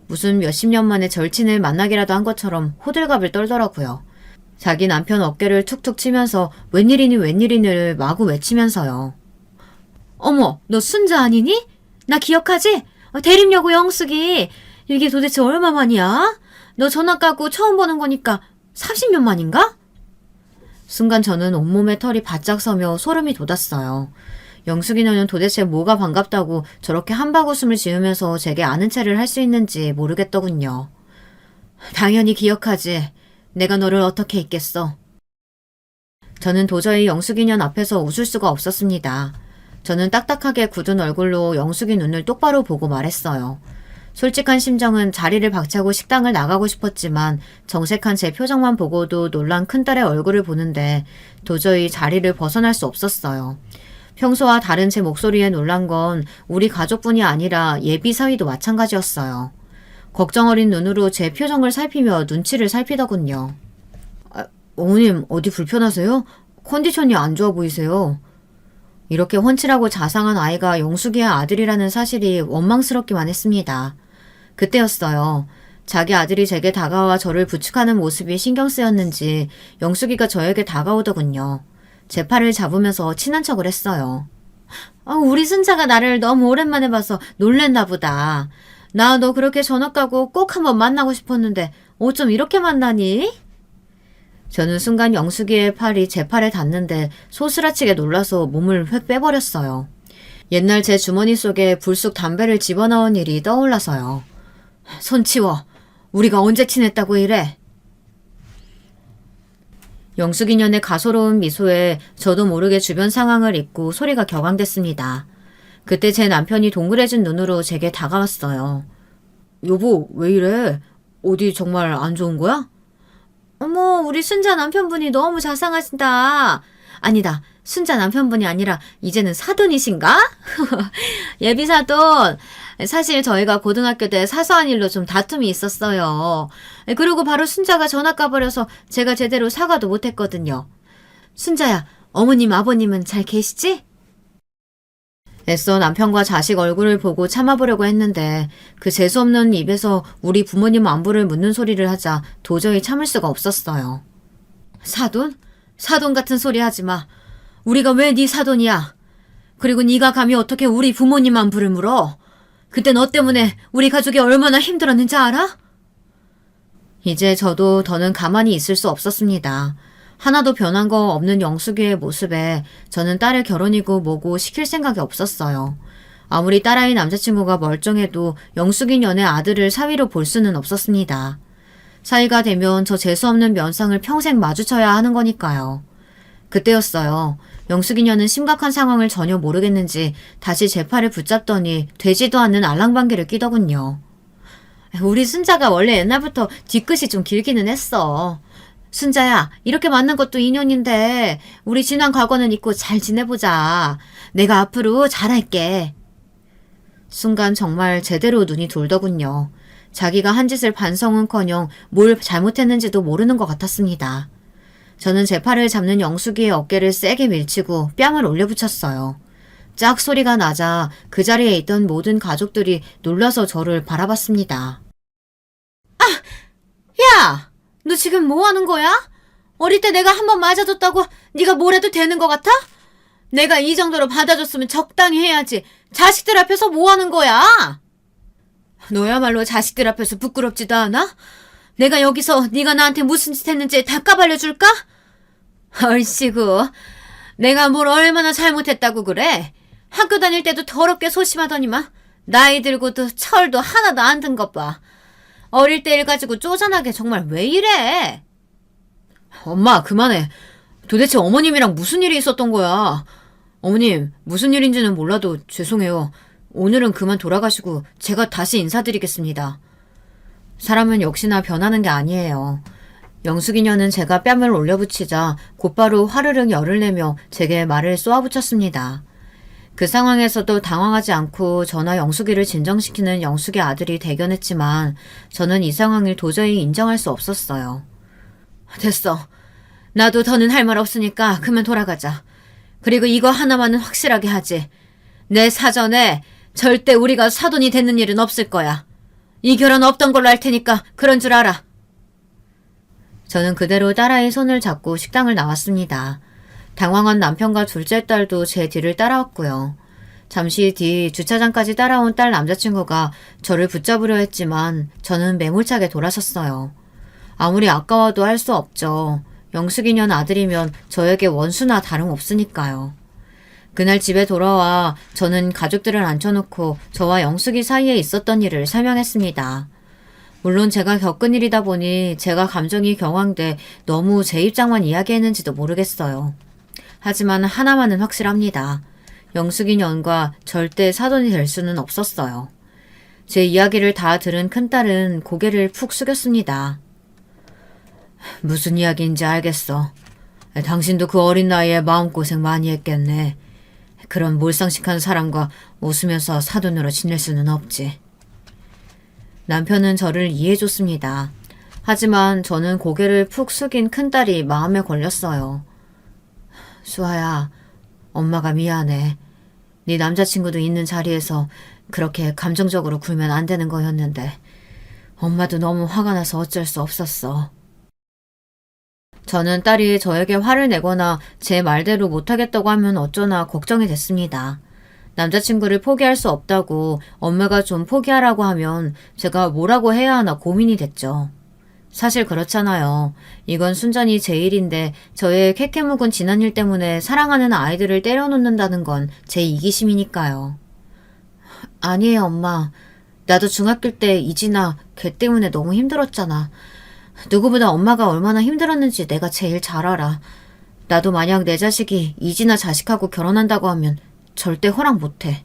무슨 몇십 년 만에 절친을 만나기라도 한 것처럼 호들갑을 떨더라고요. 자기 남편 어깨를 툭툭 치면서 웬일이니 웬일이니를 마구 외치면서요. 어머, 너 순자 아니니? 나 기억하지? 대림여고 영숙이. 이게 도대체 얼마만이야? 너 전화 까고 처음 보는 거니까 30년 만인가? 순간 저는 온몸에 털이 바짝 서며 소름이 돋았어요. 영숙이 너는 도대체 뭐가 반갑다고 저렇게 한바구음을 지으면서 제게 아는 체를 할 수 있는지 모르겠더군요. 당연히 기억하지. 내가 너를 어떻게 잊겠어. 저는 도저히 영숙이년 앞에서 웃을 수가 없었습니다. 저는 딱딱하게 굳은 얼굴로 영숙이 눈을 똑바로 보고 말했어요. 솔직한 심정은 자리를 박차고 식당을 나가고 싶었지만 정색한 제 표정만 보고도 놀란 큰딸의 얼굴을 보는데 도저히 자리를 벗어날 수 없었어요. 평소와 다른 제 목소리에 놀란 건 우리 가족뿐이 아니라 예비 사위도 마찬가지였어요. 걱정 어린 눈으로 제 표정을 살피며 눈치를 살피더군요. 어머님 어디 불편하세요? 컨디션이 안 좋아 보이세요. 이렇게 훤칠하고 자상한 아이가 영숙이의 아들이라는 사실이 원망스럽기만 했습니다. 그때였어요. 자기 아들이 제게 다가와 저를 부축하는 모습이 신경 쓰였는지 영숙이가 저에게 다가오더군요. 제 팔을 잡으면서 친한 척을 했어요. 우리 순자가 나를 너무 오랜만에 봐서 놀랬나 보다. 나 너 그렇게 전화 까고 꼭 한번 만나고 싶었는데 어쩜 이렇게 만나니? 저는 순간 영숙이의 팔이 제 팔에 닿는데 소스라치게 놀라서 몸을 획 빼버렸어요. 옛날 제 주머니 속에 불쑥 담배를 집어넣은 일이 떠올라서요. 손 치워. 우리가 언제 친했다고 이래? 영숙이 년의 가소로운 미소에 저도 모르게 주변 상황을 잊고 소리가 격앙됐습니다. 그때 제 남편이 동그래진 눈으로 제게 다가왔어요. 여보, 왜 이래? 어디 정말 안 좋은 거야? 어머, 우리 순자 남편분이 너무 자상하신다. 아니다, 순자 남편분이 아니라 이제는 사돈이신가? 예비 사돈. 사실 저희가 고등학교 때 사소한 일로 좀 다툼이 있었어요. 그리고 바로 순자가 전화 까버려서 제가 제대로 사과도 못했거든요. 순자야, 어머님 아버님은 잘 계시지? 애써 남편과 자식 얼굴을 보고 참아보려고 했는데 그 재수없는 입에서 우리 부모님 안부를 묻는 소리를 하자 도저히 참을 수가 없었어요. 사돈? 사돈 같은 소리 하지 마. 우리가 왜 네 사돈이야? 그리고 네가 감히 어떻게 우리 부모님만 불을 물어? 그때 너 때문에 우리 가족이 얼마나 힘들었는지 알아? 이제 저도 더는 가만히 있을 수 없었습니다. 하나도 변한 거 없는 영숙이의 모습에 저는 딸의 결혼이고 뭐고 시킬 생각이 없었어요. 아무리 딸아이 남자친구가 멀쩡해도 영숙이 년의 아들을 사위로 볼 수는 없었습니다. 사이가 되면 저 재수없는 면상을 평생 마주쳐야 하는 거니까요. 그때였어요. 영숙이 년은 심각한 상황을 전혀 모르겠는지 다시 제 팔을 붙잡더니 되지도 않는 알랑방귀를 끼더군요. 우리 순자가 원래 옛날부터 뒤끝이 좀 길기는 했어. 순자야, 이렇게 만난 것도 인연인데 우리 지난 과거는 잊고 잘 지내보자. 내가 앞으로 잘할게. 순간 정말 제대로 눈이 돌더군요. 자기가 한 짓을 반성은커녕 뭘 잘못했는지도 모르는 것 같았습니다. 저는 제 팔을 잡는 영숙이의 어깨를 세게 밀치고 뺨을 올려붙였어요. 짝 소리가 나자 그 자리에 있던 모든 가족들이 놀라서 저를 바라봤습니다. 아! 야! 너 지금 뭐 하는 거야? 어릴 때 내가 한 번 맞아줬다고 네가 뭘 해도 되는 것 같아? 내가 이 정도로 받아줬으면 적당히 해야지. 자식들 앞에서 뭐 하는 거야? 너야말로 자식들 앞에서 부끄럽지도 않아? 내가 여기서 네가 나한테 무슨 짓 했는지 다 까발려줄까? 얼씨구, 내가 뭘 얼마나 잘못했다고 그래? 학교 다닐 때도 더럽게 소심하더니만 나이 들고도 철도 하나도 안 든 것 봐. 어릴 때 일 가지고 쪼잔하게 정말 왜 이래? 엄마, 그만해. 도대체 어머님이랑 무슨 일이 있었던 거야? 어머님, 무슨 일인지는 몰라도 죄송해요. 오늘은 그만 돌아가시고 제가 다시 인사드리겠습니다. 사람은 역시나 변하는 게 아니에요. 영숙이녀는 제가 뺨을 올려붙이자 곧바로 화르륵 열을 내며 제게 말을 쏘아붙였습니다. 그 상황에서도 당황하지 않고 저나 영숙이를 진정시키는 영숙의 아들이 대견했지만 저는 이 상황을 도저히 인정할 수 없었어요. 됐어. 나도 더는 할 말 없으니까 그만 돌아가자. 그리고 이거 하나만은 확실하게 하지. 내 사전에 절대 우리가 사돈이 되는 일은 없을 거야. 이 결혼 없던 걸로 할 테니까 그런 줄 알아. 저는 그대로 딸아이 손을 잡고 식당을 나왔습니다. 당황한 남편과 둘째 딸도 제 뒤를 따라왔고요. 잠시 뒤 주차장까지 따라온 딸 남자친구가 저를 붙잡으려 했지만 저는 매몰차게 돌아섰어요. 아무리 아까워도 할 수 없죠. 영숙이년 아들이면 저에게 원수나 다름없으니까요. 그날 집에 돌아와 저는 가족들을 앉혀놓고 저와 영숙이 사이에 있었던 일을 설명했습니다. 물론 제가 겪은 일이다 보니 제가 감정이 격앙돼 너무 제 입장만 이야기했는지도 모르겠어요. 하지만 하나만은 확실합니다. 영숙이 년과 절대 사돈이 될 수는 없었어요. 제 이야기를 다 들은 큰딸은 고개를 푹 숙였습니다. 무슨 이야기인지 알겠어. 당신도 그 어린 나이에 마음고생 많이 했겠네. 그런 몰상식한 사람과 웃으면서 사돈으로 지낼 수는 없지. 남편은 저를 이해해줬습니다. 하지만 저는 고개를 푹 숙인 큰딸이 마음에 걸렸어요. 수아야, 엄마가 미안해. 네 남자친구도 있는 자리에서 그렇게 감정적으로 굴면 안 되는 거였는데 엄마도 너무 화가 나서 어쩔 수 없었어. 저는 딸이 저에게 화를 내거나 제 말대로 못하겠다고 하면 어쩌나 걱정이 됐습니다. 남자친구를 포기할 수 없다고 엄마가 좀 포기하라고 하면 제가 뭐라고 해야 하나 고민이 됐죠. 사실 그렇잖아요. 이건 순전히 제 일인데 저의 캐캐묵은 지난 일 때문에 사랑하는 아이들을 때려놓는다는 건 제 이기심이니까요. 아니에요, 엄마. 나도 중학교 때 이진아 걔 때문에 너무 힘들었잖아. 누구보다 엄마가 얼마나 힘들었는지 내가 제일 잘 알아. 나도 만약 내 자식이 이진아 자식하고 결혼한다고 하면 절대 허락 못해.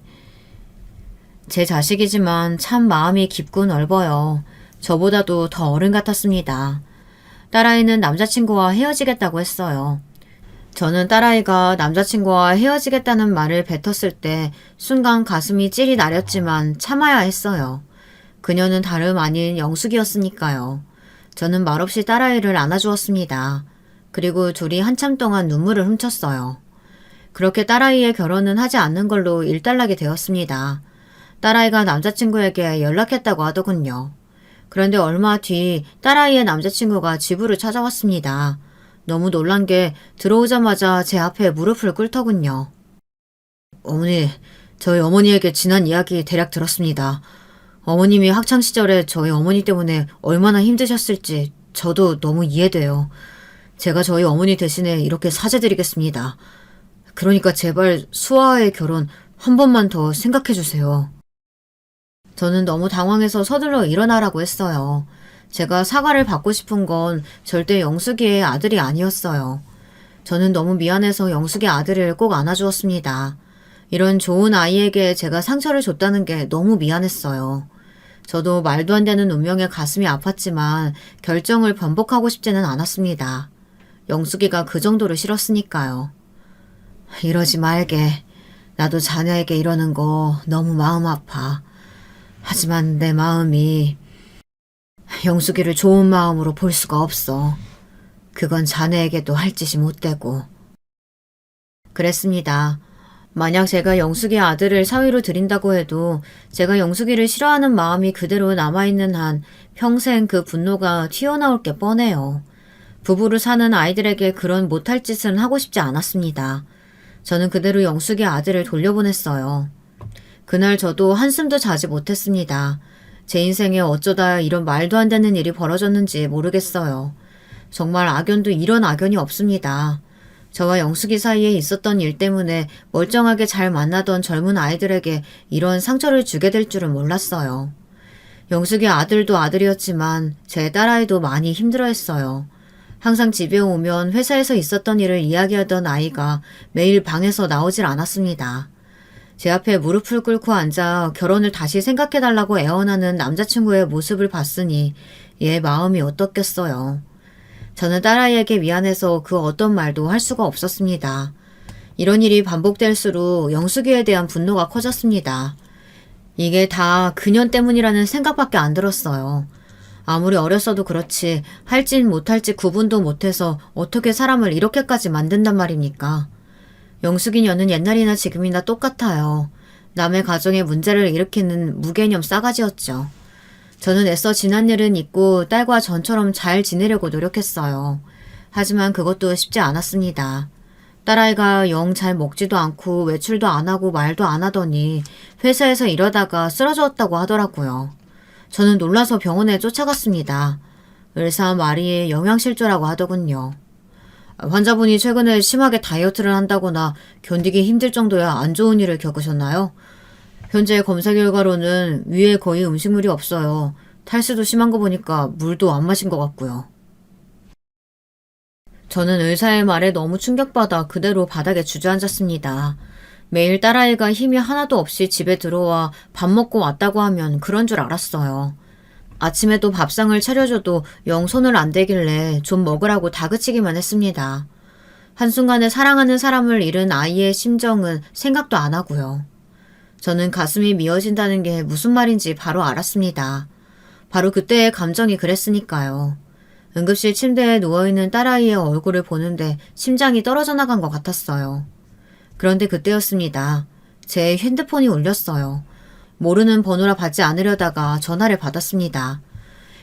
제 자식이지만 참 마음이 깊고 넓어요. 저보다도 더 어른 같았습니다. 딸아이는 남자친구와 헤어지겠다고 했어요. 저는 딸아이가 남자친구와 헤어지겠다는 말을 뱉었을 때 순간 가슴이 찔이 나렸지만 참아야 했어요. 그녀는 다름 아닌 영숙이었으니까요. 저는 말없이 딸아이를 안아주었습니다. 그리고 둘이 한참 동안 눈물을 훔쳤어요. 그렇게 딸아이의 결혼은 하지 않는 걸로 일단락이 되었습니다. 딸아이가 남자친구에게 연락했다고 하더군요. 그런데 얼마 뒤 딸아이의 남자친구가 집으로 찾아왔습니다. 너무 놀란 게 들어오자마자 제 앞에 무릎을 꿇더군요. 어머니, 저희 어머니에게 지난 이야기 대략 들었습니다. 어머님이 학창시절에 저희 어머니 때문에 얼마나 힘드셨을지 저도 너무 이해돼요. 제가 저희 어머니 대신에 이렇게 사죄드리겠습니다. 그러니까 제발 수아와의 결혼 한 번만 더 생각해주세요. 저는 너무 당황해서 서둘러 일어나라고 했어요. 제가 사과를 받고 싶은 건 절대 영숙이의 아들이 아니었어요. 저는 너무 미안해서 영숙의 아들을 꼭 안아주었습니다. 이런 좋은 아이에게 제가 상처를 줬다는 게 너무 미안했어요. 저도 말도 안 되는 운명에 가슴이 아팠지만 결정을 번복하고 싶지는 않았습니다. 영숙이가 그 정도로 싫었으니까요. 이러지 말게. 나도 자네에게 이러는 거 너무 마음 아파. 하지만 내 마음이 영숙이를 좋은 마음으로 볼 수가 없어. 그건 자네에게도 할 짓이 못 되고. 그랬습니다. 만약 제가 영숙이 아들을 사위로 드린다고 해도 제가 영숙이를 싫어하는 마음이 그대로 남아있는 한 평생 그 분노가 튀어나올 게 뻔해요. 부부로 사는 아이들에게 그런 못할 짓은 하고 싶지 않았습니다. 저는 그대로 영숙이 아들을 돌려보냈어요. 그날 저도 한숨도 자지 못했습니다. 제 인생에 어쩌다 이런 말도 안 되는 일이 벌어졌는지 모르겠어요. 정말 악연도 이런 악연이 없습니다. 저와 영숙이 사이에 있었던 일 때문에 멀쩡하게 잘 만나던 젊은 아이들에게 이런 상처를 주게 될 줄은 몰랐어요. 영숙이 아들도 아들이었지만 제 딸아이도 많이 힘들어했어요. 항상 집에 오면 회사에서 있었던 일을 이야기하던 아이가 매일 방에서 나오질 않았습니다. 제 앞에 무릎을 꿇고 앉아 결혼을 다시 생각해달라고 애원하는 남자친구의 모습을 봤으니 얘 마음이 어떻겠어요. 저는 딸아이에게 미안해서 그 어떤 말도 할 수가 없었습니다. 이런 일이 반복될수록 영숙이에 대한 분노가 커졌습니다. 이게 다 그년 때문이라는 생각밖에 안 들었어요. 아무리 어렸어도 그렇지 할지 못할지 구분도 못해서 어떻게 사람을 이렇게까지 만든단 말입니까? 영숙이 년은 옛날이나 지금이나 똑같아요. 남의 가정에 문제를 일으키는 무개념 싸가지였죠. 저는 애써 지난 일은 잊고 딸과 전처럼 잘 지내려고 노력했어요. 하지만 그것도 쉽지 않았습니다. 딸아이가 영 잘 먹지도 않고 외출도 안 하고 말도 안 하더니 회사에서 일하다가 쓰러졌다고 하더라고요. 저는 놀라서 병원에 쫓아갔습니다. 의사 말이 영양실조라고 하더군요. 환자분이 최근에 심하게 다이어트를 한다거나 견디기 힘들 정도의 안 좋은 일을 겪으셨나요? 현재 검사 결과로는 위에 거의 음식물이 없어요. 탈수도 심한 거 보니까 물도 안 마신 것 같고요. 저는 의사의 말에 너무 충격받아 그대로 바닥에 주저앉았습니다. 매일 딸아이가 힘이 하나도 없이 집에 들어와 밥 먹고 왔다고 하면 그런 줄 알았어요. 아침에도 밥상을 차려줘도 영 손을 안 대길래 좀 먹으라고 다그치기만 했습니다. 한순간에 사랑하는 사람을 잃은 아이의 심정은 생각도 안 하고요. 저는 가슴이 미어진다는 게 무슨 말인지 바로 알았습니다. 바로 그때의 감정이 그랬으니까요. 응급실 침대에 누워있는 딸아이의 얼굴을 보는데 심장이 떨어져 나간 것 같았어요. 그런데 그때였습니다. 제 핸드폰이 울렸어요. 모르는 번호라 받지 않으려다가 전화를 받았습니다.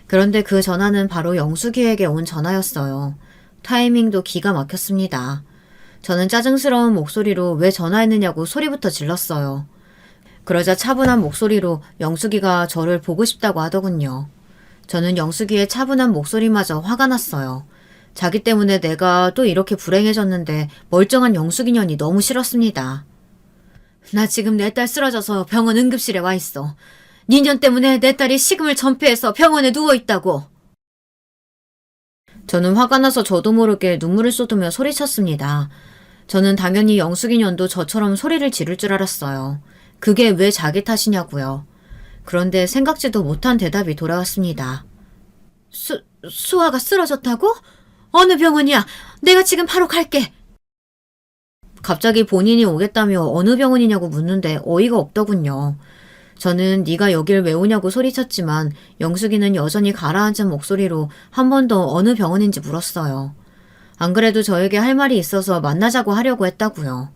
그런데 그 전화는 바로 영숙이에게 온 전화였어요. 타이밍도 기가 막혔습니다. 저는 짜증스러운 목소리로 왜 전화했느냐고 소리부터 질렀어요. 그러자 차분한 목소리로 영숙이가 저를 보고 싶다고 하더군요. 저는 영숙이의 차분한 목소리마저 화가 났어요. 자기 때문에 내가 또 이렇게 불행해졌는데 멀쩡한 영숙이년이 너무 싫었습니다. 나 지금 내 딸 쓰러져서 병원 응급실에 와 있어. 니년 때문에 내 딸이 식음을 전폐해서 병원에 누워있다고. 저는 화가 나서 저도 모르게 눈물을 쏟으며 소리쳤습니다. 저는 당연히 영숙이년도 저처럼 소리를 지를 줄 알았어요. 그게 왜 자기 탓이냐고요. 그런데 생각지도 못한 대답이 돌아왔습니다. 수아가 쓰러졌다고? 어느 병원이야? 내가 지금 바로 갈게. 갑자기 본인이 오겠다며 어느 병원이냐고 묻는데 어이가 없더군요. 저는 네가 여길 왜 오냐고 소리쳤지만 영숙이는 여전히 가라앉은 목소리로 한 번 더 어느 병원인지 물었어요. 안 그래도 저에게 할 말이 있어서 만나자고 하려고 했다고요.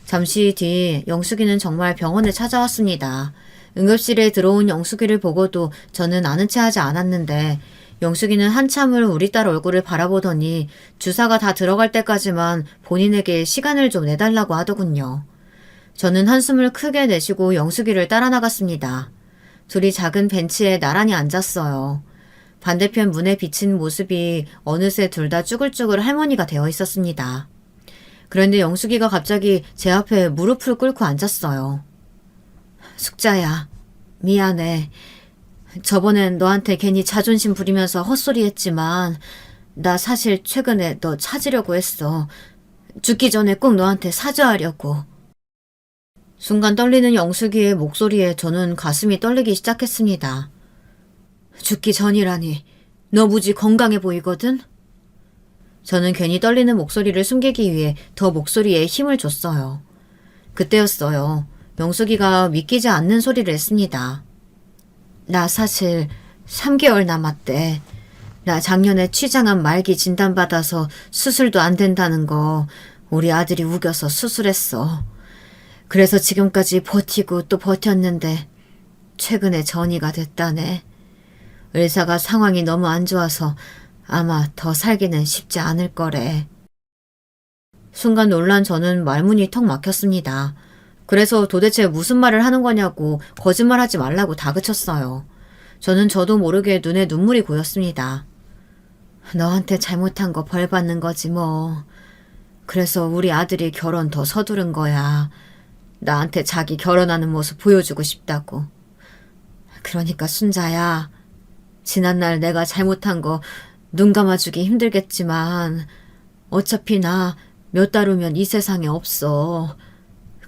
잠시 뒤 영숙이는 정말 병원에 찾아왔습니다. 응급실에 들어온 영숙이를 보고도 저는 아는 체 하지 않았는데 영숙이는 한참을 우리 딸 얼굴을 바라보더니 주사가 다 들어갈 때까지만 본인에게 시간을 좀 내달라고 하더군요. 저는 한숨을 크게 내쉬고 영숙이를 따라 나갔습니다. 둘이 작은 벤치에 나란히 앉았어요. 반대편 문에 비친 모습이 어느새 둘 다 쭈글쭈글 할머니가 되어 있었습니다. 그런데 영숙이가 갑자기 제 앞에 무릎을 꿇고 앉았어요. 숙자야, 미안해. 저번엔 너한테 괜히 자존심 부리면서 헛소리 했지만 나 사실 최근에 너 찾으려고 했어. 죽기 전에 꼭 너한테 사죄하려고. 순간 떨리는 영숙이의 목소리에 저는 가슴이 떨리기 시작했습니다. 죽기 전이라니, 너 무지 건강해 보이거든? 저는 괜히 떨리는 목소리를 숨기기 위해 더 목소리에 힘을 줬어요. 그때였어요. 영숙이가 믿기지 않는 소리를 했습니다. 나 사실 3개월 남았대. 나 작년에 췌장암 말기 진단받아서 수술도 안 된다는 거 우리 아들이 우겨서 수술했어. 그래서 지금까지 버티고 또 버텼는데 최근에 전이가 됐다네. 의사가 상황이 너무 안 좋아서 아마 더 살기는 쉽지 않을 거래. 순간 놀란 저는 말문이 턱 막혔습니다. 그래서 도대체 무슨 말을 하는 거냐고 거짓말하지 말라고 다그쳤어요. 저는 저도 모르게 눈에 눈물이 고였습니다. 너한테 잘못한 거 벌 받는 거지 뭐. 그래서 우리 아들이 결혼 더 서두른 거야. 나한테 자기 결혼하는 모습 보여주고 싶다고. 그러니까 순자야, 지난날 내가 잘못한 거 눈 감아주기 힘들겠지만 어차피 나 몇 달 후면 이 세상에 없어.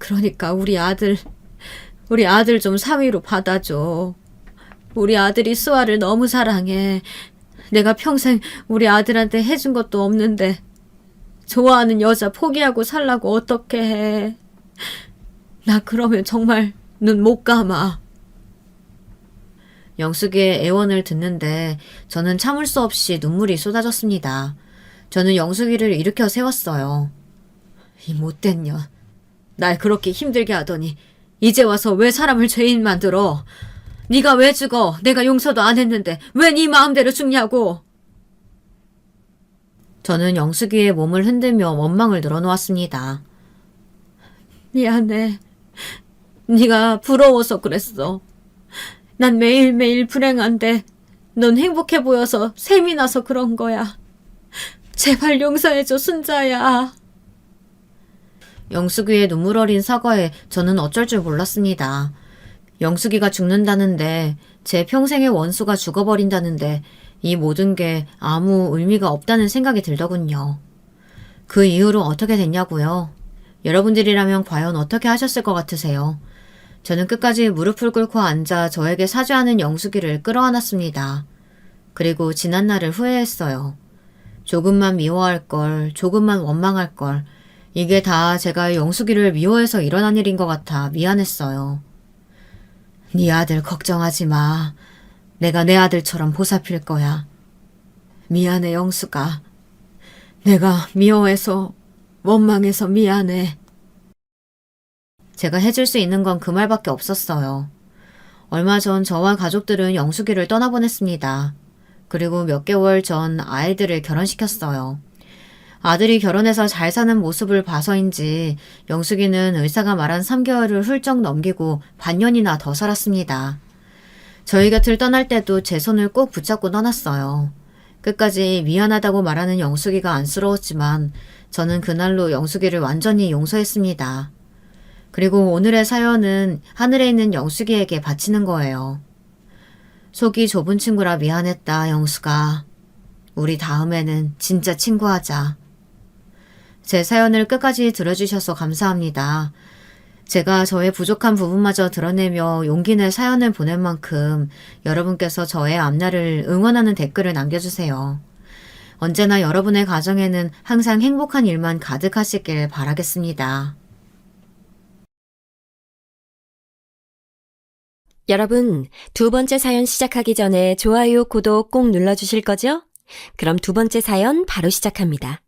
그러니까 우리 아들 좀 사위로 받아줘. 우리 아들이 수아를 너무 사랑해. 내가 평생 우리 아들한테 해준 것도 없는데 좋아하는 여자 포기하고 살라고 어떻게 해. 나 그러면 정말 눈 못 감아. 영숙이의 애원을 듣는데 저는 참을 수 없이 눈물이 쏟아졌습니다. 저는 영숙이를 일으켜 세웠어요. 이 못된 년. 날 그렇게 힘들게 하더니 이제 와서 왜 사람을 죄인 만들어? 네가 왜 죽어? 내가 용서도 안 했는데 왜 네 마음대로 죽냐고. 저는 영숙이의 몸을 흔들며 원망을 늘어놓았습니다. 미안해. 네가 부러워서 그랬어. 난 매일매일 불행한데 넌 행복해 보여서 셈이 나서 그런 거야. 제발 용서해줘, 순자야. 영숙이의 눈물 어린 사과에 저는 어쩔 줄 몰랐습니다. 영숙이가 죽는다는데, 제 평생의 원수가 죽어버린다는데 이 모든 게 아무 의미가 없다는 생각이 들더군요. 그 이후로 어떻게 됐냐고요? 여러분들이라면 과연 어떻게 하셨을 것 같으세요? 저는 끝까지 무릎을 꿇고 앉아 저에게 사죄하는 영숙이를 끌어안았습니다. 그리고 지난 날을 후회했어요. 조금만 미워할 걸, 조금만 원망할 걸, 이게 다 제가 영숙이를 미워해서 일어난 일인 것 같아 미안했어요. 네 아들 걱정하지 마. 내가 내 아들처럼 보살필 거야. 미안해, 영숙아. 내가 미워해서, 원망해서 미안해. 제가 해줄 수 있는 건 그 말밖에 없었어요. 얼마 전 저와 가족들은 영숙이를 떠나보냈습니다. 그리고 몇 개월 전 아이들을 결혼시켰어요. 아들이 결혼해서 잘 사는 모습을 봐서인지 영숙이는 의사가 말한 3개월을 훌쩍 넘기고 반년이나 더 살았습니다. 저희 곁을 떠날 때도 제 손을 꼭 붙잡고 떠났어요. 끝까지 미안하다고 말하는 영숙이가 안쓰러웠지만 저는 그날로 영숙이를 완전히 용서했습니다. 그리고 오늘의 사연은 하늘에 있는 영숙이에게 바치는 거예요. 속이 좁은 친구라 미안했다, 영숙아. 우리 다음에는 진짜 친구하자. 제 사연을 끝까지 들어주셔서 감사합니다. 제가 저의 부족한 부분마저 드러내며 용기 내 사연을 보낸 만큼 여러분께서 저의 앞날을 응원하는 댓글을 남겨주세요. 언제나 여러분의 가정에는 항상 행복한 일만 가득하시길 바라겠습니다. 여러분, 두 번째 사연 시작하기 전에 좋아요, 구독 꼭 눌러주실 거죠? 그럼 두 번째 사연 바로 시작합니다.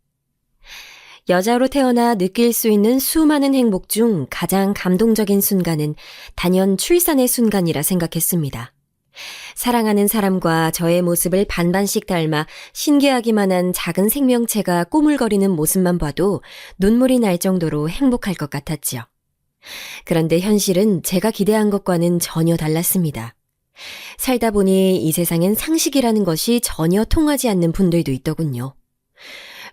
여자로 태어나 느낄 수 있는 수많은 행복 중 가장 감동적인 순간은 단연 출산의 순간이라 생각했습니다. 사랑하는 사람과 저의 모습을 반반씩 닮아 신기하기만 한 작은 생명체가 꼬물거리는 모습만 봐도 눈물이 날 정도로 행복할 것 같았지요. 그런데 현실은 제가 기대한 것과는 전혀 달랐습니다. 살다 보니 이 세상엔 상식이라는 것이 전혀 통하지 않는 분들도 있더군요.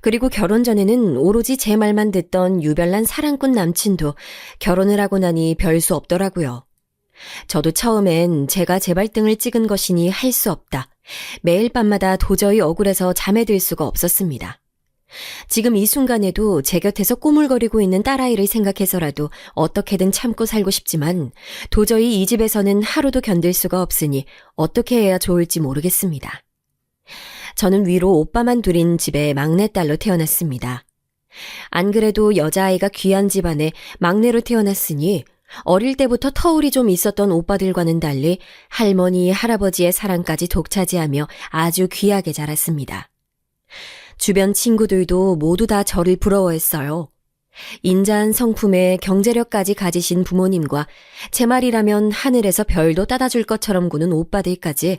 그리고 결혼 전에는 오로지 제 말만 듣던 유별난 사랑꾼 남친도 결혼을 하고 나니 별 수 없더라고요. 저도 처음엔 제가 제 발등을 찍은 것이니 할 수 없다. 매일 밤마다 도저히 억울해서 잠에 들 수가 없었습니다. 지금 이 순간에도 제 곁에서 꼬물거리고 있는 딸아이를 생각해서라도 어떻게든 참고 살고 싶지만 도저히 이 집에서는 하루도 견딜 수가 없으니 어떻게 해야 좋을지 모르겠습니다. 저는 위로 오빠만 둘인 집의 막내딸로 태어났습니다. 안 그래도 여자아이가 귀한 집안에 막내로 태어났으니 어릴 때부터 터울이 좀 있었던 오빠들과는 달리 할머니, 할아버지의 사랑까지 독차지하며 아주 귀하게 자랐습니다. 주변 친구들도 모두 다 저를 부러워했어요. 인자한 성품에 경제력까지 가지신 부모님과 제 말이라면 하늘에서 별도 따다 줄 것처럼 구는 오빠들까지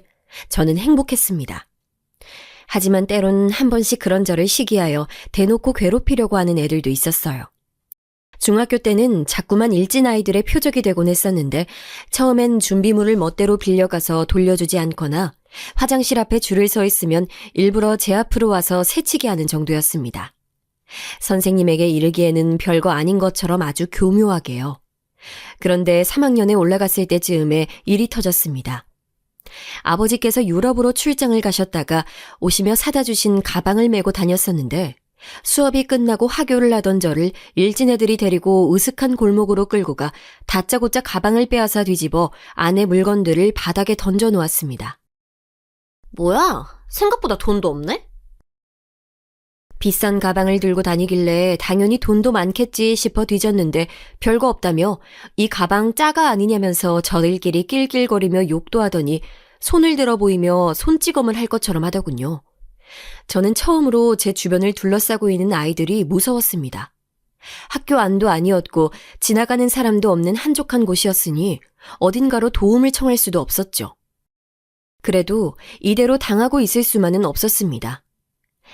저는 행복했습니다. 하지만 때론 한 번씩 그런 저를 시기하여 대놓고 괴롭히려고 하는 애들도 있었어요. 중학교 때는 자꾸만 일진 아이들의 표적이 되곤 했었는데 처음엔 준비물을 멋대로 빌려가서 돌려주지 않거나 화장실 앞에 줄을 서 있으면 일부러 제 앞으로 와서 새치기 하는 정도였습니다. 선생님에게 이르기에는 별거 아닌 것처럼 아주 교묘하게요. 그런데 3학년에 올라갔을 때쯤에 일이 터졌습니다. 아버지께서 유럽으로 출장을 가셨다가 오시며 사다 주신 가방을 메고 다녔었는데 수업이 끝나고 하교를 하던 저를 일진 애들이 데리고 으슥한 골목으로 끌고 가 다짜고짜 가방을 빼앗아 뒤집어 안에 물건들을 바닥에 던져 놓았습니다. 뭐야? 생각보다 돈도 없네? 비싼 가방을 들고 다니길래 당연히 돈도 많겠지 싶어 뒤졌는데 별거 없다며 이 가방 짜가 아니냐면서 저들끼리 낄낄거리며 욕도 하더니 손을 들어 보이며 손찌검을 할 것처럼 하더군요. 저는 처음으로 제 주변을 둘러싸고 있는 아이들이 무서웠습니다. 학교 안도 아니었고 지나가는 사람도 없는 한적한 곳이었으니 어딘가로 도움을 청할 수도 없었죠. 그래도 이대로 당하고 있을 수만은 없었습니다.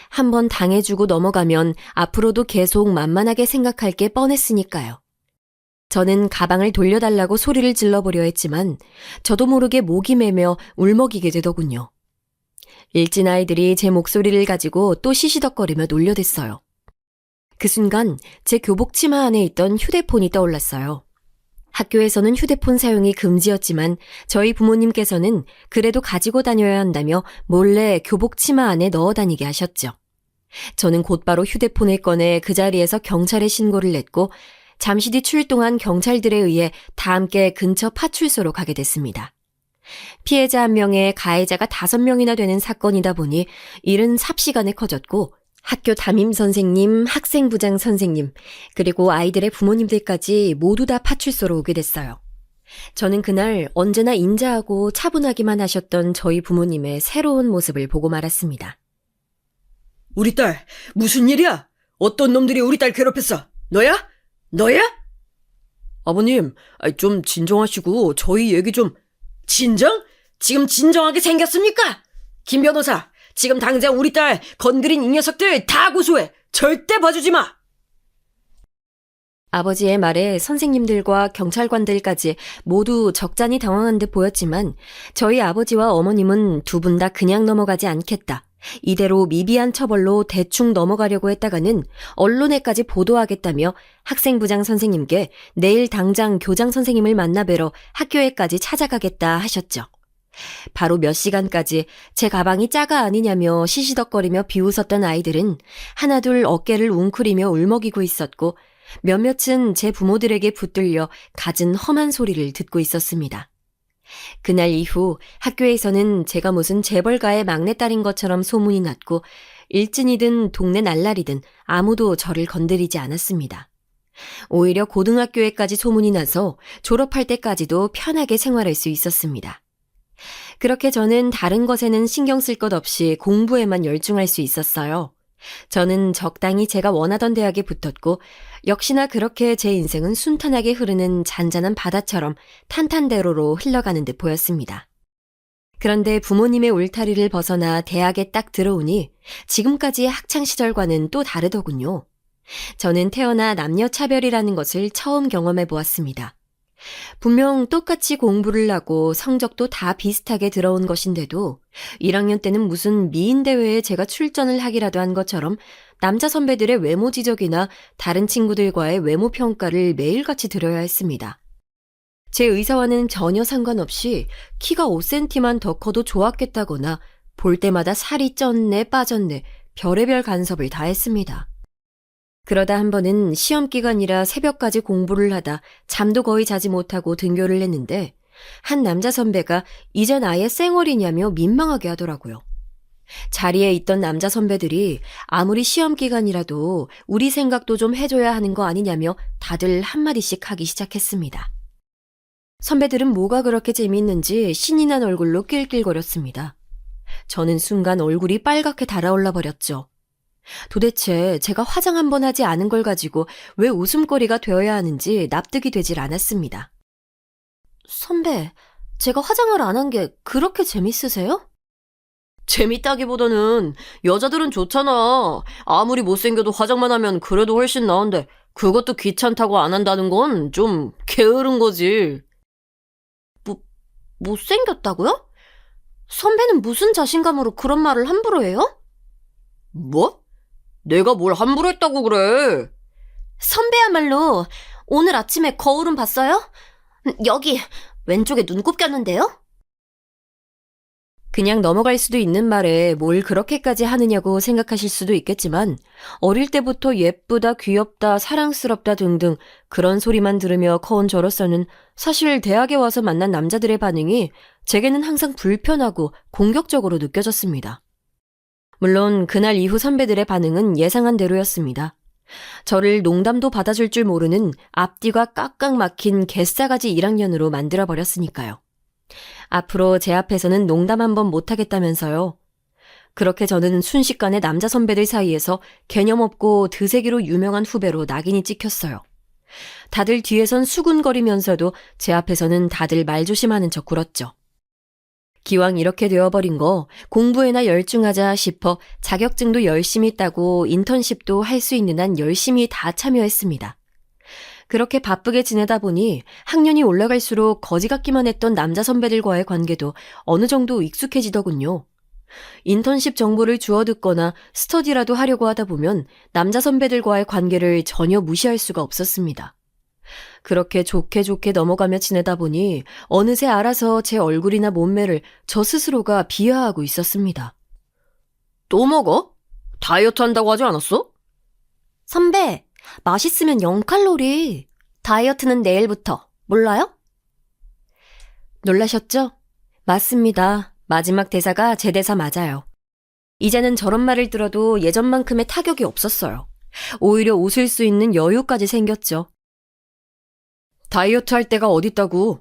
한번 당해주고 넘어가면 앞으로도 계속 만만하게 생각할 게 뻔했으니까요. 저는 가방을 돌려달라고 소리를 질러보려 했지만 저도 모르게 목이 메며 울먹이게 되더군요. 일진 아이들이 제 목소리를 가지고 또 시시덕거리며 놀려댔어요. 그 순간 제 교복 치마 안에 있던 휴대폰이 떠올랐어요. 학교에서는 휴대폰 사용이 금지였지만 저희 부모님께서는 그래도 가지고 다녀야 한다며 몰래 교복 치마 안에 넣어 다니게 하셨죠. 저는 곧바로 휴대폰을 꺼내 그 자리에서 경찰에 신고를 냈고 잠시 뒤 출동한 경찰들에 의해 다 함께 근처 파출소로 가게 됐습니다. 피해자 1명에 가해자가 5명이나 되는 사건이다 보니 일은 삽시간에 커졌고 학교 담임선생님, 학생부장 선생님, 그리고 아이들의 부모님들까지 모두 다 파출소로 오게 됐어요. 저는 그날 언제나 인자하고 차분하기만 하셨던 저희 부모님의 새로운 모습을 보고 말았습니다. 우리 딸, 무슨 일이야? 어떤 놈들이 우리 딸 괴롭혔어? 너야? 너야? 아버님, 좀 진정하시고 저희 얘기 좀... 진정? 지금 진정하게 생겼습니까? 김 변호사, 지금 당장 우리 딸 건드린 이 녀석들 다 고소해. 절대 봐주지 마. 아버지의 말에 선생님들과 경찰관들까지 모두 적잖이 당황한 듯 보였지만 저희 아버지와 어머님은 두 분 다 그냥 넘어가지 않겠다. 이대로 미비한 처벌로 대충 넘어가려고 했다가는 언론에까지 보도하겠다며 학생부장 선생님께 내일 당장 교장 선생님을 만나 뵈러 학교에까지 찾아가겠다 하셨죠. 바로 몇 시간까지 제 가방이 짜가 아니냐며 시시덕거리며 비웃었던 아이들은 하나둘 어깨를 웅크리며 울먹이고 있었고 몇몇은 제 부모들에게 붙들려 갖은 험한 소리를 듣고 있었습니다. 그날 이후 학교에서는 제가 무슨 재벌가의 막내딸인 것처럼 소문이 났고 일진이든 동네 날라리든 아무도 저를 건드리지 않았습니다. 오히려 고등학교에까지 소문이 나서 졸업할 때까지도 편하게 생활할 수 있었습니다. 그렇게 저는 다른 것에는 신경 쓸 것 없이 공부에만 열중할 수 있었어요. 저는 적당히 제가 원하던 대학에 붙었고 역시나 그렇게 제 인생은 순탄하게 흐르는 잔잔한 바다처럼 탄탄대로로 흘러가는 듯 보였습니다. 그런데 부모님의 울타리를 벗어나 대학에 딱 들어오니 지금까지의 학창시절과는 또 다르더군요. 저는 태어나 남녀차별이라는 것을 처음 경험해 보았습니다. 분명 똑같이 공부를 하고 성적도 다 비슷하게 들어온 것인데도 1학년 때는 무슨 미인대회에 제가 출전을 하기라도 한 것처럼 남자 선배들의 외모 지적이나 다른 친구들과의 외모 평가를 매일같이 들어야 했습니다. 제 의사와는 전혀 상관없이 키가 5cm만 더 커도 좋았겠다거나 볼 때마다 살이 쪘네 빠졌네 별의별 간섭을 다 했습니다. 그러다 한 번은 시험 기간이라 새벽까지 공부를 하다 잠도 거의 자지 못하고 등교를 했는데 한 남자 선배가 이젠 아예 쌩얼이냐며 민망하게 하더라고요. 자리에 있던 남자 선배들이 아무리 시험 기간이라도 우리 생각도 좀 해줘야 하는 거 아니냐며 다들 한마디씩 하기 시작했습니다. 선배들은 뭐가 그렇게 재미있는지 신이 난 얼굴로 낄낄거렸습니다. 저는 순간 얼굴이 빨갛게 달아올라 버렸죠. 도대체 제가 화장 한 번 하지 않은 걸 가지고 왜 웃음거리가 되어야 하는지 납득이 되질 않았습니다. 선배, 제가 화장을 안 한 게 그렇게 재밌으세요? 재밌다기보다는 여자들은 좋잖아. 아무리 못생겨도 화장만 하면 그래도 훨씬 나은데 그것도 귀찮다고 안 한다는 건 좀 게으른 거지. 못생겼다고요? 선배는 무슨 자신감으로 그런 말을 함부로 해요? 뭐? 내가 뭘 함부로 했다고 그래? 선배야말로 오늘 아침에 거울은 봤어요? 여기 왼쪽에 눈곱 꼈는데요? 그냥 넘어갈 수도 있는 말에 뭘 그렇게까지 하느냐고 생각하실 수도 있겠지만 어릴 때부터 예쁘다, 귀엽다, 사랑스럽다 등등 그런 소리만 들으며 커온 저로서는 사실 대학에 와서 만난 남자들의 반응이 제게는 항상 불편하고 공격적으로 느껴졌습니다. 물론 그날 이후 선배들의 반응은 예상한 대로였습니다. 저를 농담도 받아줄 줄 모르는 앞뒤가 깍깍 막힌 개싸가지 1학년으로 만들어버렸으니까요. 앞으로 제 앞에서는 농담 한번 못하겠다면서요. 그렇게 저는 순식간에 남자 선배들 사이에서 개념 없고 드세기로 유명한 후배로 낙인이 찍혔어요. 다들 뒤에선 수군거리면서도 제 앞에서는 다들 말조심하는 척 굴었죠. 기왕 이렇게 되어버린 거 공부에나 열중하자 싶어 자격증도 열심히 따고 인턴십도 할 수 있는 한 열심히 다 참여했습니다. 그렇게 바쁘게 지내다 보니 학년이 올라갈수록 거지 같기만 했던 남자 선배들과의 관계도 어느 정도 익숙해지더군요. 인턴십 정보를 주워 듣거나 스터디라도 하려고 하다 보면 남자 선배들과의 관계를 전혀 무시할 수가 없었습니다. 그렇게 좋게 넘어가며 지내다 보니 어느새 알아서 제 얼굴이나 몸매를 저 스스로가 비하하고 있었습니다. 또 먹어? 다이어트 한다고 하지 않았어? 선배, 맛있으면 0칼로리. 다이어트는 내일부터. 몰라요? 놀라셨죠? 맞습니다. 마지막 대사가 제 대사 맞아요. 이제는 저런 말을 들어도 예전만큼의 타격이 없었어요. 오히려 웃을 수 있는 여유까지 생겼죠. 다이어트 할 때가 어딨다고.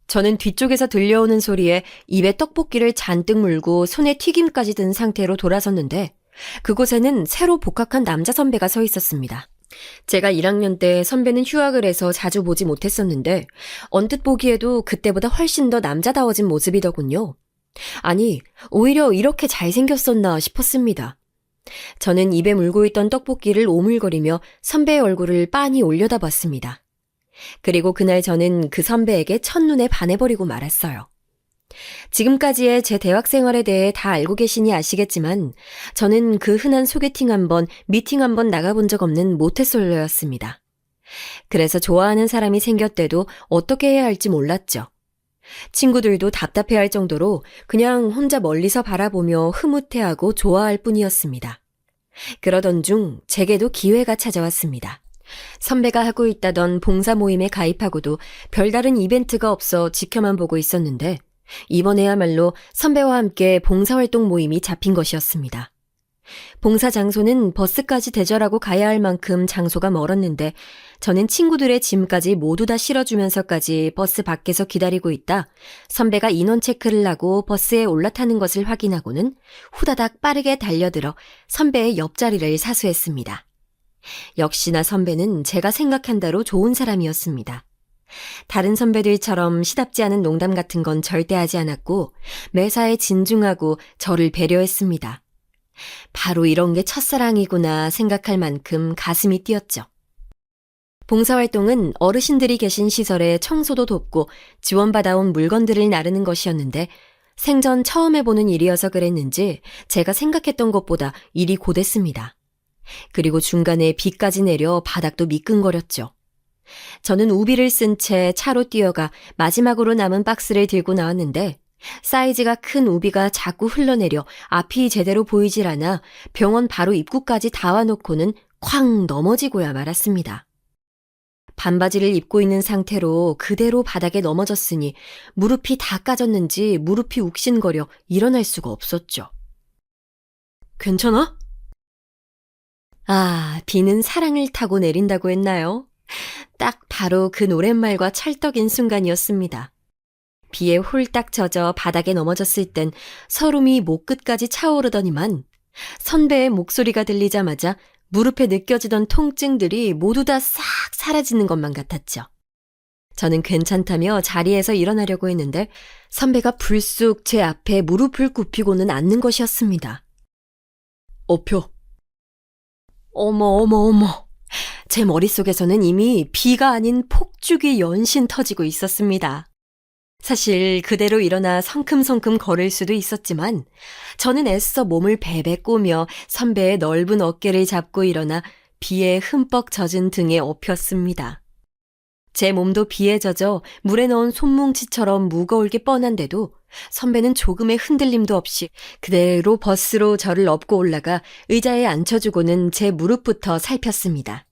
저는 뒤쪽에서 들려오는 소리에 입에 떡볶이를 잔뜩 물고 손에 튀김까지 든 상태로 돌아섰는데 그곳에는 새로 복학한 남자 선배가 서 있었습니다. 제가 1학년 때 선배는 휴학을 해서 자주 보지 못했었는데 언뜻 보기에도 그때보다 훨씬 더 남자다워진 모습이더군요. 아니, 오히려 이렇게 잘생겼었나 싶었습니다. 저는 입에 물고 있던 떡볶이를 오물거리며 선배의 얼굴을 빤히 올려다봤습니다. 그리고 그날 저는 그 선배에게 첫눈에 반해버리고 말았어요. 지금까지의 제 대학 생활에 대해 다 알고 계시니 아시겠지만 저는 그 흔한 소개팅 한 번, 미팅 한 번 나가본 적 없는 모태솔로였습니다. 그래서 좋아하는 사람이 생겼대도 어떻게 해야 할지 몰랐죠. 친구들도 답답해할 정도로 그냥 혼자 멀리서 바라보며 흐뭇해하고 좋아할 뿐이었습니다. 그러던 중 제게도 기회가 찾아왔습니다. 선배가 하고 있다던 봉사 모임에 가입하고도 별다른 이벤트가 없어 지켜만 보고 있었는데 이번에야말로 선배와 함께 봉사활동 모임이 잡힌 것이었습니다. 봉사 장소는 버스까지 대절하고 가야 할 만큼 장소가 멀었는데 저는 친구들의 짐까지 모두 다 실어주면서까지 버스 밖에서 기다리고 있다 선배가 인원 체크를 하고 버스에 올라타는 것을 확인하고는 후다닥 빠르게 달려들어 선배의 옆자리를 사수했습니다. 역시나 선배는 제가 생각한 대로 좋은 사람이었습니다. 다른 선배들처럼 시답지 않은 농담 같은 건 절대 하지 않았고 매사에 진중하고 저를 배려했습니다. 바로 이런 게 첫사랑이구나 생각할 만큼 가슴이 뛰었죠. 봉사활동은 어르신들이 계신 시설에 청소도 돕고 지원받아온 물건들을 나르는 것이었는데 생전 처음 해보는 일이어서 그랬는지 제가 생각했던 것보다 일이 고됐습니다. 그리고 중간에 비까지 내려 바닥도 미끈거렸죠. 저는 우비를 쓴 채 차로 뛰어가 마지막으로 남은 박스를 들고 나왔는데 사이즈가 큰 우비가 자꾸 흘러내려 앞이 제대로 보이질 않아 병원 바로 입구까지 다 와놓고는 쾅 넘어지고야 말았습니다. 반바지를 입고 있는 상태로 그대로 바닥에 넘어졌으니 무릎이 다 까졌는지 무릎이 욱신거려 일어날 수가 없었죠. 괜찮아? 아, 비는 사랑을 타고 내린다고 했나요? 딱 바로 그 노랫말과 찰떡인 순간이었습니다. 비에 홀딱 젖어 바닥에 넘어졌을 땐 서름이 목 끝까지 차오르더니만 선배의 목소리가 들리자마자 무릎에 느껴지던 통증들이 모두 다 싹 사라지는 것만 같았죠. 저는 괜찮다며 자리에서 일어나려고 했는데 선배가 불쑥 제 앞에 무릎을 굽히고는 앉는 것이었습니다. 엎혀. 어머. 제 머릿속에서는 이미 비가 아닌 폭죽이 연신 터지고 있었습니다. 사실 그대로 일어나 성큼성큼 걸을 수도 있었지만 저는 애써 몸을 베베 꼬며 선배의 넓은 어깨를 잡고 일어나 비에 흠뻑 젖은 등에 엎였습니다. 제 몸도 비에 젖어 물에 넣은 손뭉치처럼 무거울 게 뻔한데도 선배는 조금의 흔들림도 없이 그대로 버스로 저를 업고 올라가 의자에 앉혀주고는 제 무릎부터 살폈습니다.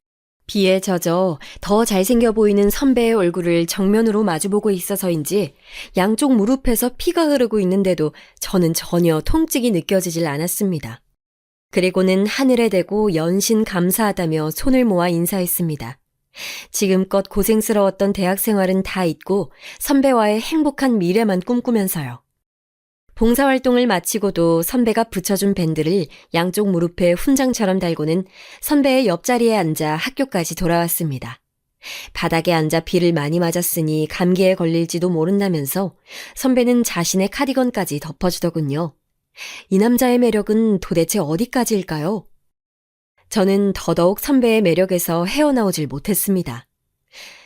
비에 젖어 더 잘생겨 보이는 선배의 얼굴을 정면으로 마주보고 있어서인지 양쪽 무릎에서 피가 흐르고 있는데도 저는 전혀 통증이 느껴지질 않았습니다. 그리고는 하늘에 대고 연신 감사하다며 손을 모아 인사했습니다. 지금껏 고생스러웠던 대학 생활은 다 잊고 선배와의 행복한 미래만 꿈꾸면서요. 봉사활동을 마치고도 선배가 붙여준 밴드를 양쪽 무릎에 훈장처럼 달고는 선배의 옆자리에 앉아 학교까지 돌아왔습니다. 바닥에 앉아 비를 많이 맞았으니 감기에 걸릴지도 모른다면서 선배는 자신의 카디건까지 덮어주더군요. 이 남자의 매력은 도대체 어디까지일까요? 저는 더더욱 선배의 매력에서 헤어나오질 못했습니다.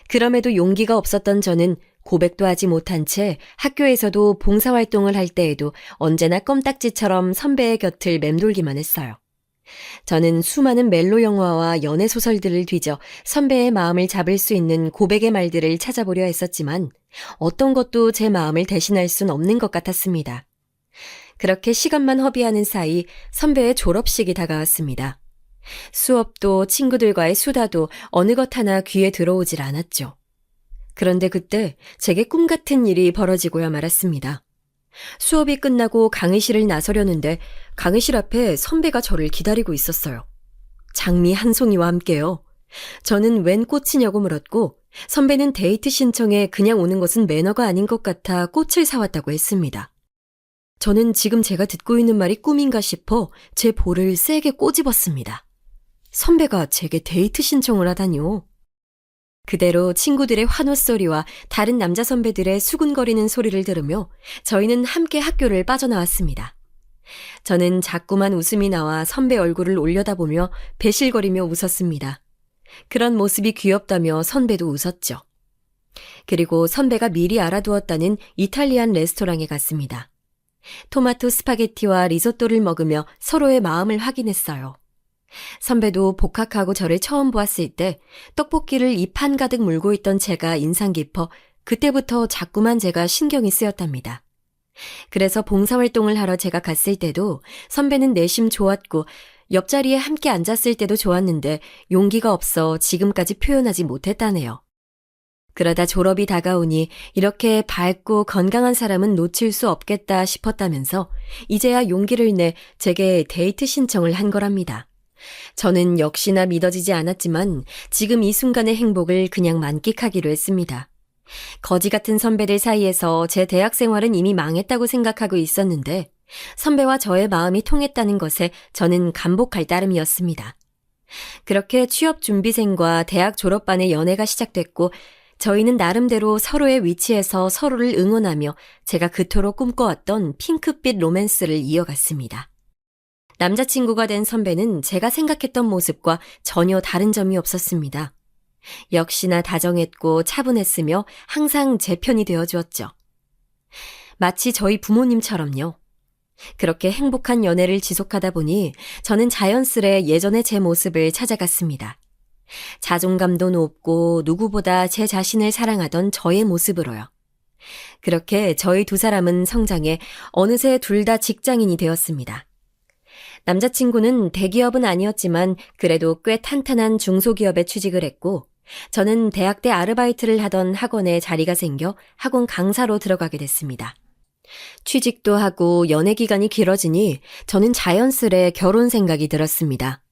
그럼에도 용기가 없었던 저는 고백도 하지 못한 채 학교에서도 봉사활동을 할 때에도 언제나 껌딱지처럼 선배의 곁을 맴돌기만 했어요. 저는 수많은 멜로 영화와 연애 소설들을 뒤져 선배의 마음을 잡을 수 있는 고백의 말들을 찾아보려 했었지만 어떤 것도 제 마음을 대신할 순 없는 것 같았습니다. 그렇게 시간만 허비하는 사이 선배의 졸업식이 다가왔습니다. 수업도 친구들과의 수다도 어느 것 하나 귀에 들어오질 않았죠. 그런데 그때 제게 꿈 같은 일이 벌어지고야 말았습니다. 수업이 끝나고 강의실을 나서려는데 강의실 앞에 선배가 저를 기다리고 있었어요. 장미 한 송이와 함께요. 저는 웬 꽃이냐고 물었고 선배는 데이트 신청에 그냥 오는 것은 매너가 아닌 것 같아 꽃을 사왔다고 했습니다. 저는 지금 제가 듣고 있는 말이 꿈인가 싶어 제 볼을 세게 꼬집었습니다. 선배가 제게 데이트 신청을 하다니요. 그대로 친구들의 환호소리와 다른 남자 선배들의 수군거리는 소리를 들으며 저희는 함께 학교를 빠져나왔습니다. 저는 자꾸만 웃음이 나와 선배 얼굴을 올려다보며 배실거리며 웃었습니다. 그런 모습이 귀엽다며 선배도 웃었죠. 그리고 선배가 미리 알아두었다는 이탈리안 레스토랑에 갔습니다. 토마토 스파게티와 리조또를 먹으며 서로의 마음을 확인했어요. 선배도 복학하고 저를 처음 보았을 때 떡볶이를 입 한가득 물고 있던 제가 인상 깊어 그때부터 자꾸만 제가 신경이 쓰였답니다. 그래서 봉사활동을 하러 제가 갔을 때도 선배는 내심 좋았고 옆자리에 함께 앉았을 때도 좋았는데 용기가 없어 지금까지 표현하지 못했다네요. 그러다 졸업이 다가오니 이렇게 밝고 건강한 사람은 놓칠 수 없겠다 싶었다면서 이제야 용기를 내 제게 데이트 신청을 한 거랍니다. 저는 역시나 믿어지지 않았지만 지금 이 순간의 행복을 그냥 만끽하기로 했습니다. 거지 같은 선배들 사이에서 제 대학 생활은 이미 망했다고 생각하고 있었는데 선배와 저의 마음이 통했다는 것에 저는 감복할 따름이었습니다. 그렇게 취업 준비생과 대학 졸업반의 연애가 시작됐고 저희는 나름대로 서로의 위치에서 서로를 응원하며 제가 그토록 꿈꿔왔던 핑크빛 로맨스를 이어갔습니다. 남자친구가 된 선배는 제가 생각했던 모습과 전혀 다른 점이 없었습니다. 역시나 다정했고 차분했으며 항상 제 편이 되어주었죠. 마치 저희 부모님처럼요. 그렇게 행복한 연애를 지속하다 보니 저는 자연스레 예전의 제 모습을 찾아갔습니다. 자존감도 높고 누구보다 제 자신을 사랑하던 저의 모습으로요. 그렇게 저희 두 사람은 성장해 어느새 둘 다 직장인이 되었습니다. 남자친구는 대기업은 아니었지만 그래도 꽤 탄탄한 중소기업에 취직을 했고 저는 대학 때 아르바이트를 하던 학원에 자리가 생겨 학원 강사로 들어가게 됐습니다. 취직도 하고 연애 기간이 길어지니 저는 자연스레 결혼 생각이 들었습니다.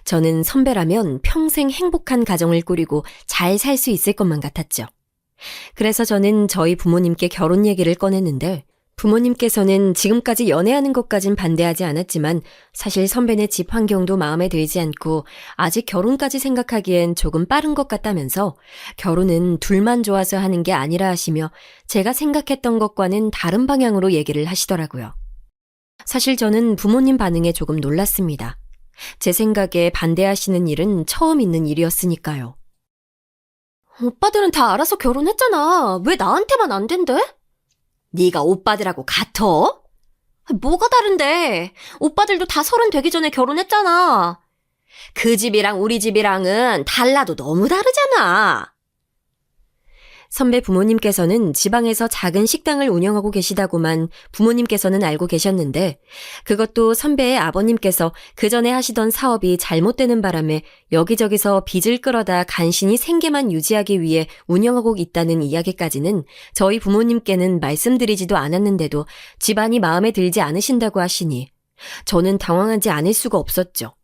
저는 선배라면 평생 행복한 가정을 꾸리고 잘 살 수 있을 것만 같았죠. 그래서 저는 저희 부모님께 결혼 얘기를 꺼냈는데 부모님께서는 지금까지 연애하는 것까진 반대하지 않았지만 사실 선배네 집 환경도 마음에 들지 않고 아직 결혼까지 생각하기엔 조금 빠른 것 같다면서 결혼은 둘만 좋아서 하는 게 아니라 하시며 제가 생각했던 것과는 다른 방향으로 얘기를 하시더라고요. 사실 저는 부모님 반응에 조금 놀랐습니다. 제 생각에 반대하시는 일은 처음 있는 일이었으니까요. 오빠들은 다 알아서 결혼했잖아. 왜 나한테만 안 된대? 네가 오빠들하고 같아? 뭐가 다른데? 오빠들도 다 30 되기 전에 결혼했잖아. 그 집이랑 우리 집이랑은 달라도 너무 다르잖아. 선배 부모님께서는 지방에서 작은 식당을 운영하고 계시다고만 부모님께서는 알고 계셨는데 그것도 선배의 아버님께서 그 전에 하시던 사업이 잘못되는 바람에 여기저기서 빚을 끌어다 간신히 생계만 유지하기 위해 운영하고 있다는 이야기까지는 저희 부모님께는 말씀드리지도 않았는데도 집안이 마음에 들지 않으신다고 하시니 저는 당황하지 않을 수가 없었죠.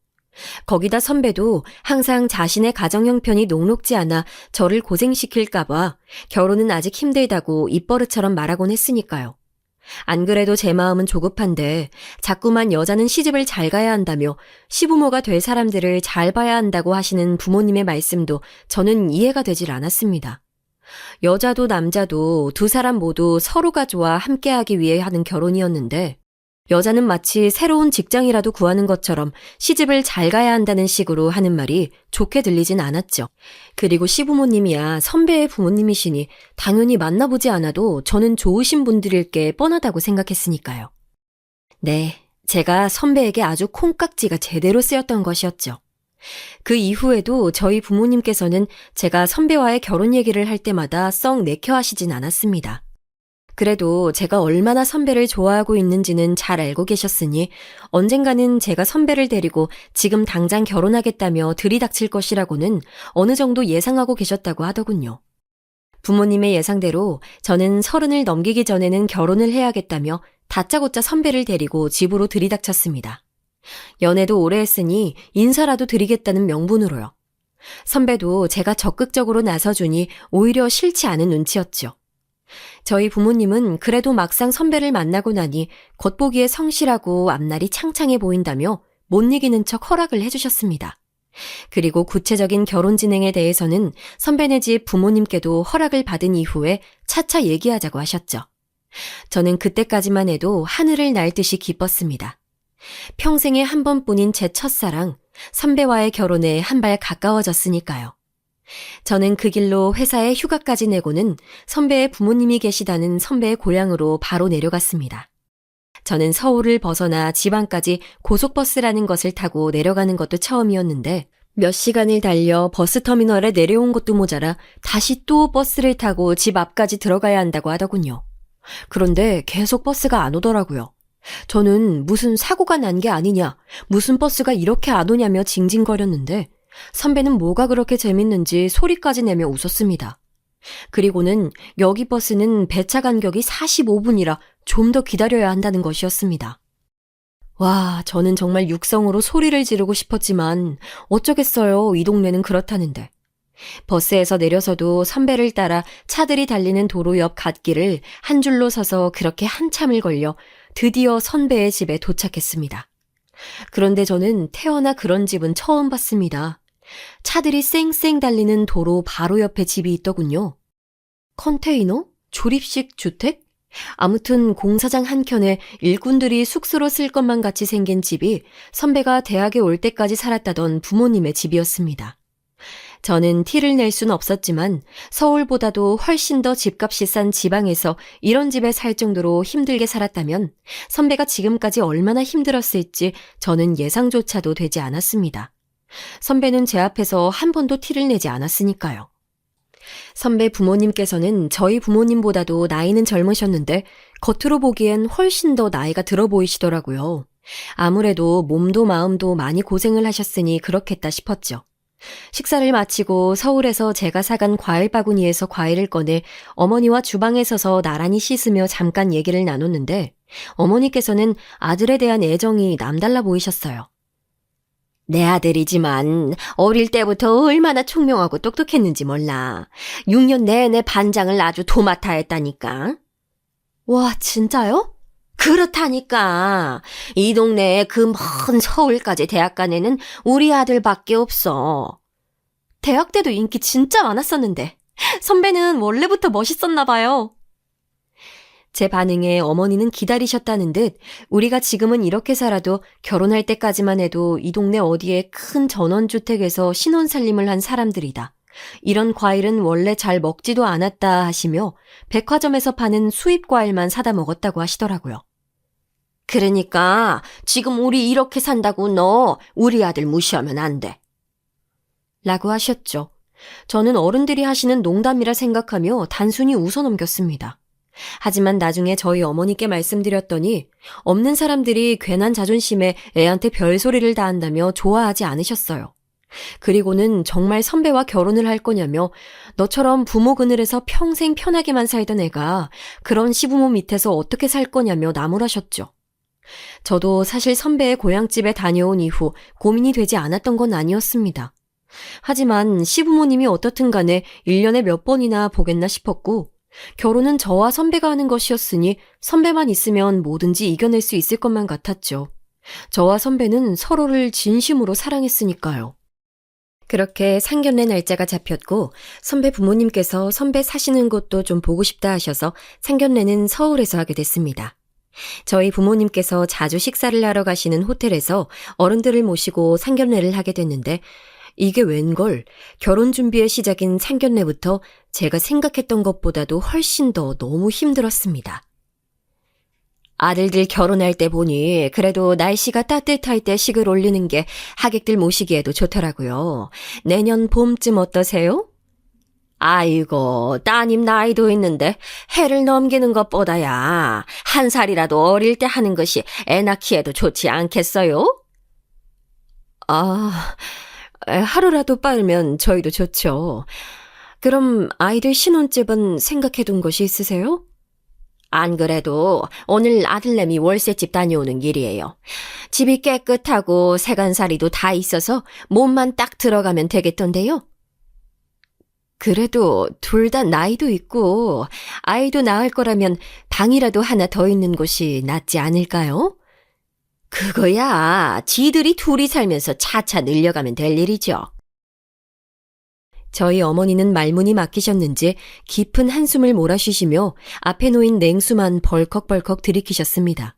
거기다 선배도 항상 자신의 가정 형편이 녹록지 않아 저를 고생시킬까봐 결혼은 아직 힘들다고 입버릇처럼 말하곤 했으니까요. 안 그래도 제 마음은 조급한데 자꾸만 여자는 시집을 잘 가야 한다며 시부모가 될 사람들을 잘 봐야 한다고 하시는 부모님의 말씀도 저는 이해가 되질 않았습니다. 여자도 남자도 두 사람 모두 서로가 좋아 함께하기 위해 하는 결혼이었는데 여자는 마치 새로운 직장이라도 구하는 것처럼 시집을 잘 가야 한다는 식으로 하는 말이 좋게 들리진 않았죠. 그리고 시부모님이야 선배의 부모님이시니 당연히 만나보지 않아도 저는 좋으신 분들일 게 뻔하다고 생각했으니까요. 네, 제가 선배에게 아주 콩깍지가 제대로 쓰였던 것이었죠. 그 이후에도 저희 부모님께서는 제가 선배와의 결혼 얘기를 할 때마다 썩 내켜 하시진 않았습니다. 그래도 제가 얼마나 선배를 좋아하고 있는지는 잘 알고 계셨으니 언젠가는 제가 선배를 데리고 지금 당장 결혼하겠다며 들이닥칠 것이라고는 어느 정도 예상하고 계셨다고 하더군요. 부모님의 예상대로 저는 30을 넘기기 전에는 결혼을 해야겠다며 다짜고짜 선배를 데리고 집으로 들이닥쳤습니다. 연애도 오래 했으니 인사라도 드리겠다는 명분으로요. 선배도 제가 적극적으로 나서주니 오히려 싫지 않은 눈치였죠. 저희 부모님은 그래도 막상 선배를 만나고 나니 겉보기에 성실하고 앞날이 창창해 보인다며 못 이기는 척 허락을 해주셨습니다. 그리고 구체적인 결혼 진행에 대해서는 선배네 집 부모님께도 허락을 받은 이후에 차차 얘기하자고 하셨죠. 저는 그때까지만 해도 하늘을 날 듯이 기뻤습니다. 평생에 한 번뿐인 제 첫사랑, 선배와의 결혼에 한 발 가까워졌으니까요. 저는 그 길로 회사에 휴가까지 내고는 선배의 부모님이 계시다는 선배의 고향으로 바로 내려갔습니다. 저는 서울을 벗어나 지방까지 고속버스라는 것을 타고 내려가는 것도 처음이었는데 몇 시간을 달려 버스터미널에 내려온 것도 모자라 다시 또 버스를 타고 집 앞까지 들어가야 한다고 하더군요. 그런데 계속 버스가 안 오더라고요. 저는 무슨 사고가 난 게 아니냐, 무슨 버스가 이렇게 안 오냐며 징징거렸는데 선배는 뭐가 그렇게 재밌는지 소리까지 내며 웃었습니다. 그리고는 여기 버스는 배차 간격이 45분이라 좀 더 기다려야 한다는 것이었습니다. 와, 저는 정말 육성으로 소리를 지르고 싶었지만 어쩌겠어요. 이 동네는 그렇다는데. 버스에서 내려서도 선배를 따라 차들이 달리는 도로 옆 갓길을 한 줄로 서서 그렇게 한참을 걸려 드디어 선배의 집에 도착했습니다. 그런데 저는 태어나 그런 집은 처음 봤습니다. 차들이 쌩쌩 달리는 도로 바로 옆에 집이 있더군요. 컨테이너? 조립식 주택? 아무튼 공사장 한켠에 일꾼들이 숙소로 쓸 것만 같이 생긴 집이 선배가 대학에 올 때까지 살았다던 부모님의 집이었습니다. 저는 티를 낼 순 없었지만 서울보다도 훨씬 더 집값이 싼 지방에서 이런 집에 살 정도로 힘들게 살았다면 선배가 지금까지 얼마나 힘들었을지 저는 예상조차도 되지 않았습니다. 선배는 제 앞에서 한 번도 티를 내지 않았으니까요. 선배 부모님께서는 저희 부모님보다도 나이는 젊으셨는데 겉으로 보기엔 훨씬 더 나이가 들어 보이시더라고요. 아무래도 몸도 마음도 많이 고생을 하셨으니 그렇겠다 싶었죠. 식사를 마치고 서울에서 제가 사간 과일 바구니에서 과일을 꺼내 어머니와 주방에 서서 나란히 씻으며 잠깐 얘기를 나눴는데 어머니께서는 아들에 대한 애정이 남달라 보이셨어요. 내 아들이지만 어릴 때부터 얼마나 총명하고 똑똑했는지 몰라. 6년 내내 반장을 아주 도맡아 했다니까. 와, 진짜요? 그렇다니까. 이 동네에 그 먼 서울까지 대학 간 애는 우리 아들밖에 없어. 대학 때도 인기 진짜 많았었는데. 선배는 원래부터 멋있었나 봐요. 제 반응에 어머니는 기다리셨다는 듯 우리가 지금은 이렇게 살아도 결혼할 때까지만 해도 이 동네 어디에 큰 전원주택에서 신혼살림을 한 사람들이다. 이런 과일은 원래 잘 먹지도 않았다 하시며 백화점에서 파는 수입 과일만 사다 먹었다고 하시더라고요. 그러니까 지금 우리 이렇게 산다고 너 우리 아들 무시하면 안 돼. 라고 하셨죠. 저는 어른들이 하시는 농담이라 생각하며 단순히 웃어넘겼습니다. 하지만 나중에 저희 어머니께 말씀드렸더니 없는 사람들이 괜한 자존심에 애한테 별소리를 다 한다며 좋아하지 않으셨어요. 그리고는 정말 선배와 결혼을 할 거냐며 너처럼 부모 그늘에서 평생 편하게만 살던 애가 그런 시부모 밑에서 어떻게 살 거냐며 나무라셨죠. 저도 사실 선배의 고향집에 다녀온 이후 고민이 되지 않았던 건 아니었습니다. 하지만 시부모님이 어떻든 간에 1년에 몇 번이나 보겠나 싶었고 결혼은 저와 선배가 하는 것이었으니 선배만 있으면 뭐든지 이겨낼 수 있을 것만 같았죠. 저와 선배는 서로를 진심으로 사랑했으니까요. 그렇게 상견례 날짜가 잡혔고 선배 부모님께서 선배 사시는 곳도 좀 보고 싶다 하셔서 상견례는 서울에서 하게 됐습니다. 저희 부모님께서 자주 식사를 하러 가시는 호텔에서 어른들을 모시고 상견례를 하게 됐는데 이게 웬걸 결혼 준비의 시작인 상견례부터 제가 생각했던 것보다도 훨씬 더 너무 힘들었습니다. 아들들 결혼할 때 보니 그래도 날씨가 따뜻할 때 식을 올리는 게 하객들 모시기에도 좋더라고요. 내년 봄쯤 어떠세요? 아이고, 따님 나이도 있는데 해를 넘기는 것보다야 한 살이라도 어릴 때 하는 것이 애 낳기에도 좋지 않겠어요? 하루라도 빠르면 저희도 좋죠. 그럼 아이들 신혼집은 생각해둔 곳이 있으세요? 안 그래도 오늘 아들내미 월세집 다녀오는 길이에요. 집이 깨끗하고 세간살이도 다 있어서 몸만 딱 들어가면 되겠던데요. 그래도 둘 다 나이도 있고 아이도 낳을 거라면 방이라도 하나 더 있는 곳이 낫지 않을까요? 그거야 지들이 둘이 살면서 차차 늘려가면 될 일이죠. 저희 어머니는 말문이 막히셨는지 깊은 한숨을 몰아쉬시며 앞에 놓인 냉수만 벌컥벌컥 들이키셨습니다.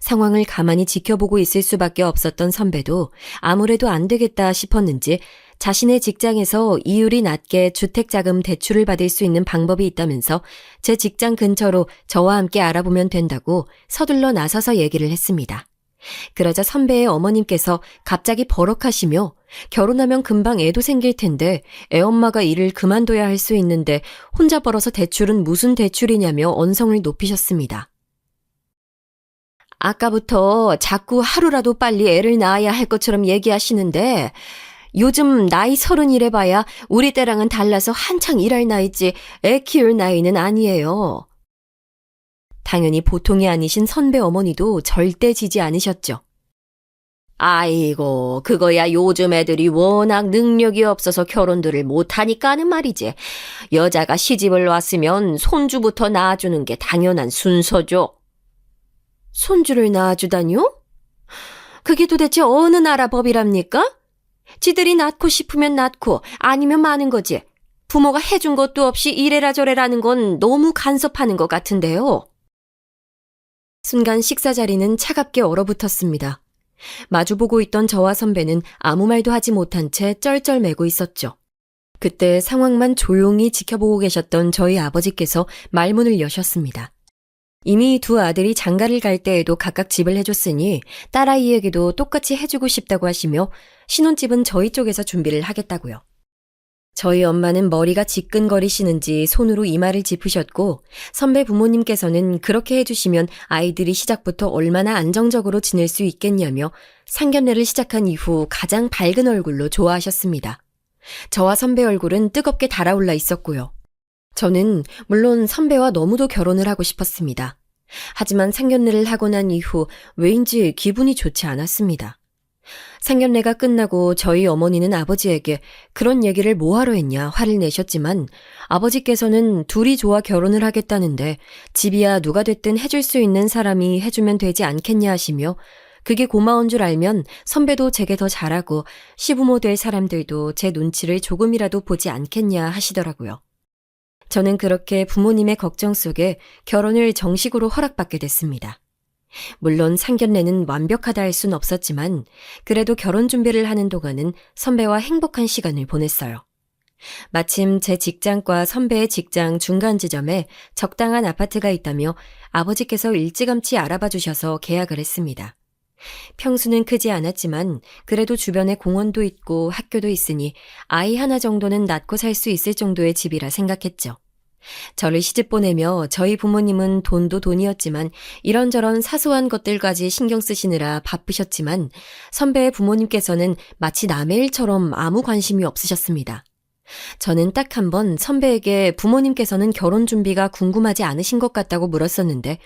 상황을 가만히 지켜보고 있을 수밖에 없었던 선배도 아무래도 안 되겠다 싶었는지 자신의 직장에서 이율이 낮게 주택자금 대출을 받을 수 있는 방법이 있다면서 제 직장 근처로 저와 함께 알아보면 된다고 서둘러 나서서 얘기를 했습니다. 그러자 선배의 어머님께서 갑자기 버럭하시며 결혼하면 금방 애도 생길 텐데 애엄마가 일을 그만둬야 할 수 있는데 혼자 벌어서 대출은 무슨 대출이냐며 언성을 높이셨습니다. 아까부터 자꾸 하루라도 빨리 애를 낳아야 할 것처럼 얘기하시는데 요즘 나이 31에 봐야 우리 때랑은 달라서 한창 일할 나이지 애 키울 나이는 아니에요. 당연히 보통이 아니신 선배 어머니도 절대 지지 않으셨죠. 아이고, 그거야 요즘 애들이 워낙 능력이 없어서 결혼들을 못하니까 하는 말이지. 여자가 시집을 왔으면 손주부터 낳아주는 게 당연한 순서죠. 손주를 낳아주다뇨? 그게 도대체 어느 나라 법이랍니까? 지들이 낳고 싶으면 낳고 아니면 마는 거지. 부모가 해준 것도 없이 이래라 저래라는 건 너무 간섭하는 것 같은데요. 순간 식사 자리는 차갑게 얼어붙었습니다. 마주보고 있던 저와 선배는 아무 말도 하지 못한 채 쩔쩔매고 있었죠. 그때 상황만 조용히 지켜보고 계셨던 저희 아버지께서 말문을 여셨습니다. 이미 두 아들이 장가를 갈 때에도 각각 집을 해줬으니 딸아이에게도 똑같이 해주고 싶다고 하시며 신혼집은 저희 쪽에서 준비를 하겠다고요. 저희 엄마는 머리가 지끈거리시는지 손으로 이마를 짚으셨고 선배 부모님께서는 그렇게 해주시면 아이들이 시작부터 얼마나 안정적으로 지낼 수 있겠냐며 상견례를 시작한 이후 가장 밝은 얼굴로 좋아하셨습니다. 저와 선배 얼굴은 뜨겁게 달아올라 있었고요. 저는 물론 선배와 너무도 결혼을 하고 싶었습니다. 하지만 상견례를 하고 난 이후 왜인지 기분이 좋지 않았습니다. 상견례가 끝나고 저희 어머니는 아버지에게 그런 얘기를 뭐하러 했냐 화를 내셨지만 아버지께서는 둘이 좋아 결혼을 하겠다는데 집이야 누가 됐든 해줄 수 있는 사람이 해주면 되지 않겠냐 하시며 그게 고마운 줄 알면 선배도 제게 더 잘하고 시부모 될 사람들도 제 눈치를 조금이라도 보지 않겠냐 하시더라고요. 저는 그렇게 부모님의 걱정 속에 결혼을 정식으로 허락받게 됐습니다. 물론 상견례는 완벽하다 할 순 없었지만 그래도 결혼 준비를 하는 동안은 선배와 행복한 시간을 보냈어요. 마침 제 직장과 선배의 직장 중간 지점에 적당한 아파트가 있다며 아버지께서 일찌감치 알아봐 주셔서 계약을 했습니다. 평수는 크지 않았지만 그래도 주변에 공원도 있고 학교도 있으니 아이 하나 정도는 낳고 살 수 있을 정도의 집이라 생각했죠. 저를 시집 보내며 저희 부모님은 돈도 돈이었지만 이런저런 사소한 것들까지 신경 쓰시느라 바쁘셨지만 선배의 부모님께서는 마치 남의 일처럼 아무 관심이 없으셨습니다. 저는 딱 한 번 선배에게 부모님께서는 결혼 준비가 궁금하지 않으신 것 같다고 물었었는데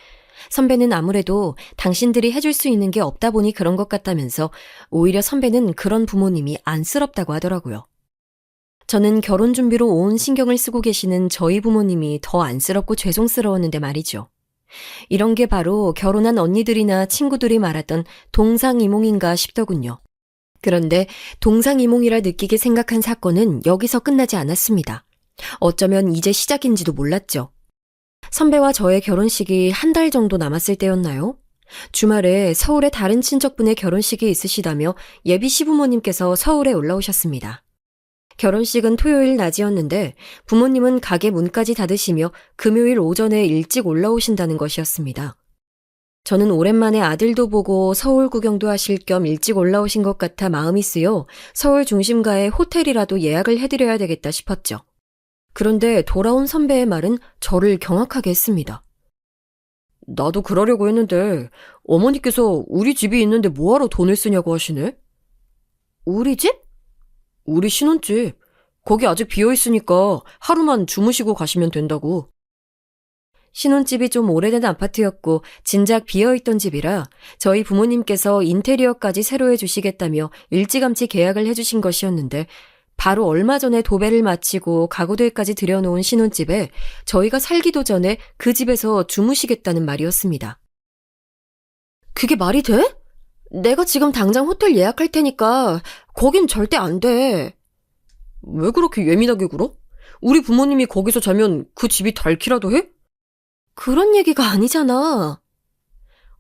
선배는 아무래도 당신들이 해줄 수 있는 게 없다 보니 그런 것 같다면서 오히려 선배는 그런 부모님이 안쓰럽다고 하더라고요. 저는 결혼 준비로 온 신경을 쓰고 계시는 저희 부모님이 더 안쓰럽고 죄송스러웠는데 말이죠. 이런 게 바로 결혼한 언니들이나 친구들이 말하던 동상이몽인가 싶더군요. 그런데 동상이몽이라 느끼게 생각한 사건은 여기서 끝나지 않았습니다. 어쩌면 이제 시작인지도 몰랐죠. 선배와 저의 결혼식이 한 달 정도 남았을 때였나요? 주말에 서울에 다른 친척분의 결혼식이 있으시다며 예비 시부모님께서 서울에 올라오셨습니다. 결혼식은 토요일 낮이었는데 부모님은 가게 문까지 닫으시며 금요일 오전에 일찍 올라오신다는 것이었습니다. 저는 오랜만에 아들도 보고 서울 구경도 하실 겸 일찍 올라오신 것 같아 마음이 쓰여 서울 중심가에 호텔이라도 예약을 해드려야 되겠다 싶었죠. 그런데 돌아온 선배의 말은 저를 경악하게 했습니다. 나도 그러려고 했는데 어머니께서 우리 집이 있는데 뭐하러 돈을 쓰냐고 하시네? 우리 집? 우리 신혼집. 거기 아직 비어있으니까 하루만 주무시고 가시면 된다고. 신혼집이 좀 오래된 아파트였고 진작 비어있던 집이라 저희 부모님께서 인테리어까지 새로 해주시겠다며 일찌감치 계약을 해주신 것이었는데 바로 얼마 전에 도배를 마치고 가구들까지 들여놓은 신혼집에 저희가 살기도 전에 그 집에서 주무시겠다는 말이었습니다. 그게 말이 돼? 내가 지금 당장 호텔 예약할 테니까 거긴 절대 안 돼. 왜 그렇게 예민하게 굴어? 우리 부모님이 거기서 자면 그 집이 닳기라도 해? 그런 얘기가 아니잖아.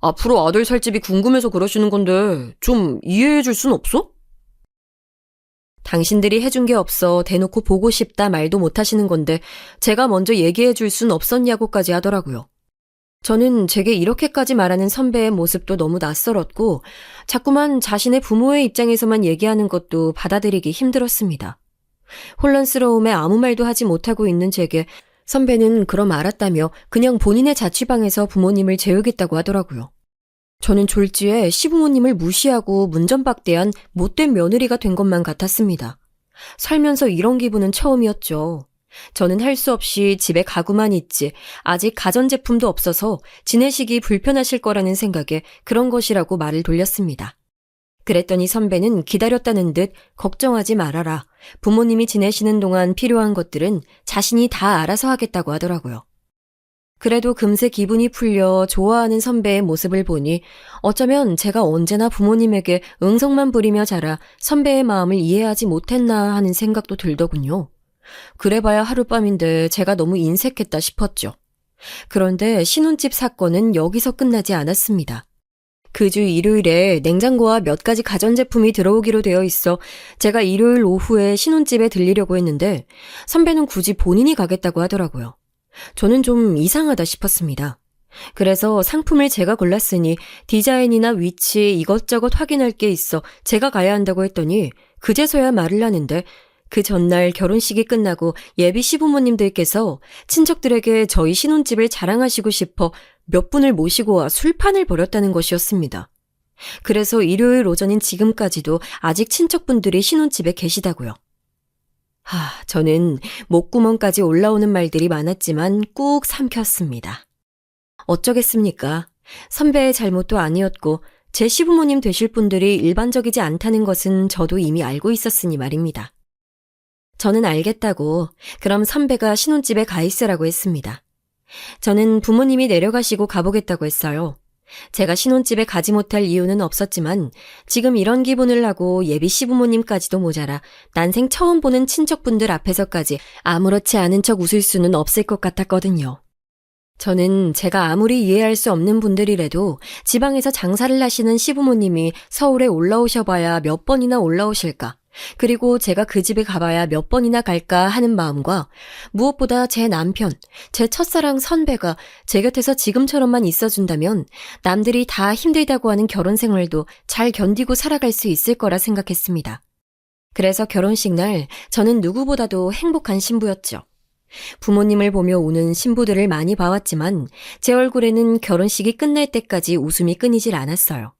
앞으로 아들 살 집이 궁금해서 그러시는 건데 좀 이해해 줄 순 없어? 당신들이 해준 게 없어 대놓고 보고 싶다 말도 못 하시는 건데 제가 먼저 얘기해 줄 순 없었냐고까지 하더라고요. 저는 제게 이렇게까지 말하는 선배의 모습도 너무 낯설었고 자꾸만 자신의 부모의 입장에서만 얘기하는 것도 받아들이기 힘들었습니다. 혼란스러움에 아무 말도 하지 못하고 있는 제게 선배는 그럼 알았다며 그냥 본인의 자취방에서 부모님을 재우겠다고 하더라고요. 저는 졸지에 시부모님을 무시하고 문전박대한 못된 며느리가 된 것만 같았습니다. 살면서 이런 기분은 처음이었죠. 저는 할 수 없이 집에 가구만 있지 아직 가전제품도 없어서 지내시기 불편하실 거라는 생각에 그런 것이라고 말을 돌렸습니다. 그랬더니 선배는 기다렸다는 듯 걱정하지 말아라. 부모님이 지내시는 동안 필요한 것들은 자신이 다 알아서 하겠다고 하더라고요. 그래도 금세 기분이 풀려 좋아하는 선배의 모습을 보니 어쩌면 제가 언제나 부모님에게 응성만 부리며 자라 선배의 마음을 이해하지 못했나 하는 생각도 들더군요. 그래봐야 하룻밤인데 제가 너무 인색했다 싶었죠. 그런데 신혼집 사건은 여기서 끝나지 않았습니다. 그 주 일요일에 냉장고와 몇 가지 가전제품이 들어오기로 되어 있어 제가 일요일 오후에 신혼집에 들리려고 했는데 선배는 굳이 본인이 가겠다고 하더라고요. 저는 좀 이상하다 싶었습니다. 그래서 상품을 제가 골랐으니 디자인이나 위치 이것저것 확인할 게 있어 제가 가야 한다고 했더니 그제서야 말을 하는데 그 전날 결혼식이 끝나고 예비 시부모님들께서 친척들에게 저희 신혼집을 자랑하시고 싶어 몇 분을 모시고 와 술판을 벌였다는 것이었습니다. 그래서 일요일 오전인 지금까지도 아직 친척분들이 신혼집에 계시다고요. 저는 목구멍까지 올라오는 말들이 많았지만 꾹 삼켰습니다. 어쩌겠습니까? 선배의 잘못도 아니었고 제 시부모님 되실 분들이 일반적이지 않다는 것은 저도 이미 알고 있었으니 말입니다. 저는 알겠다고 그럼 선배가 신혼집에 가 있으라고 했습니다. 저는 부모님이 내려가시고 가보겠다고 했어요. 제가 신혼집에 가지 못할 이유는 없었지만 지금 이런 기분을 하고 예비 시부모님까지도 모자라 난생 처음 보는 친척분들 앞에서까지 아무렇지 않은 척 웃을 수는 없을 것 같았거든요. 저는 제가 아무리 이해할 수 없는 분들이라도 지방에서 장사를 하시는 시부모님이 서울에 올라오셔봐야 몇 번이나 올라오실까, 그리고 제가 그 집에 가봐야 몇 번이나 갈까 하는 마음과 무엇보다 제 남편, 제 첫사랑 선배가 제 곁에서 지금처럼만 있어준다면 남들이 다 힘들다고 하는 결혼 생활도 잘 견디고 살아갈 수 있을 거라 생각했습니다. 그래서 결혼식 날 저는 누구보다도 행복한 신부였죠. 부모님을 보며 우는 신부들을 많이 봐왔지만 제 얼굴에는 결혼식이 끝날 때까지 웃음이 끊이질 않았어요.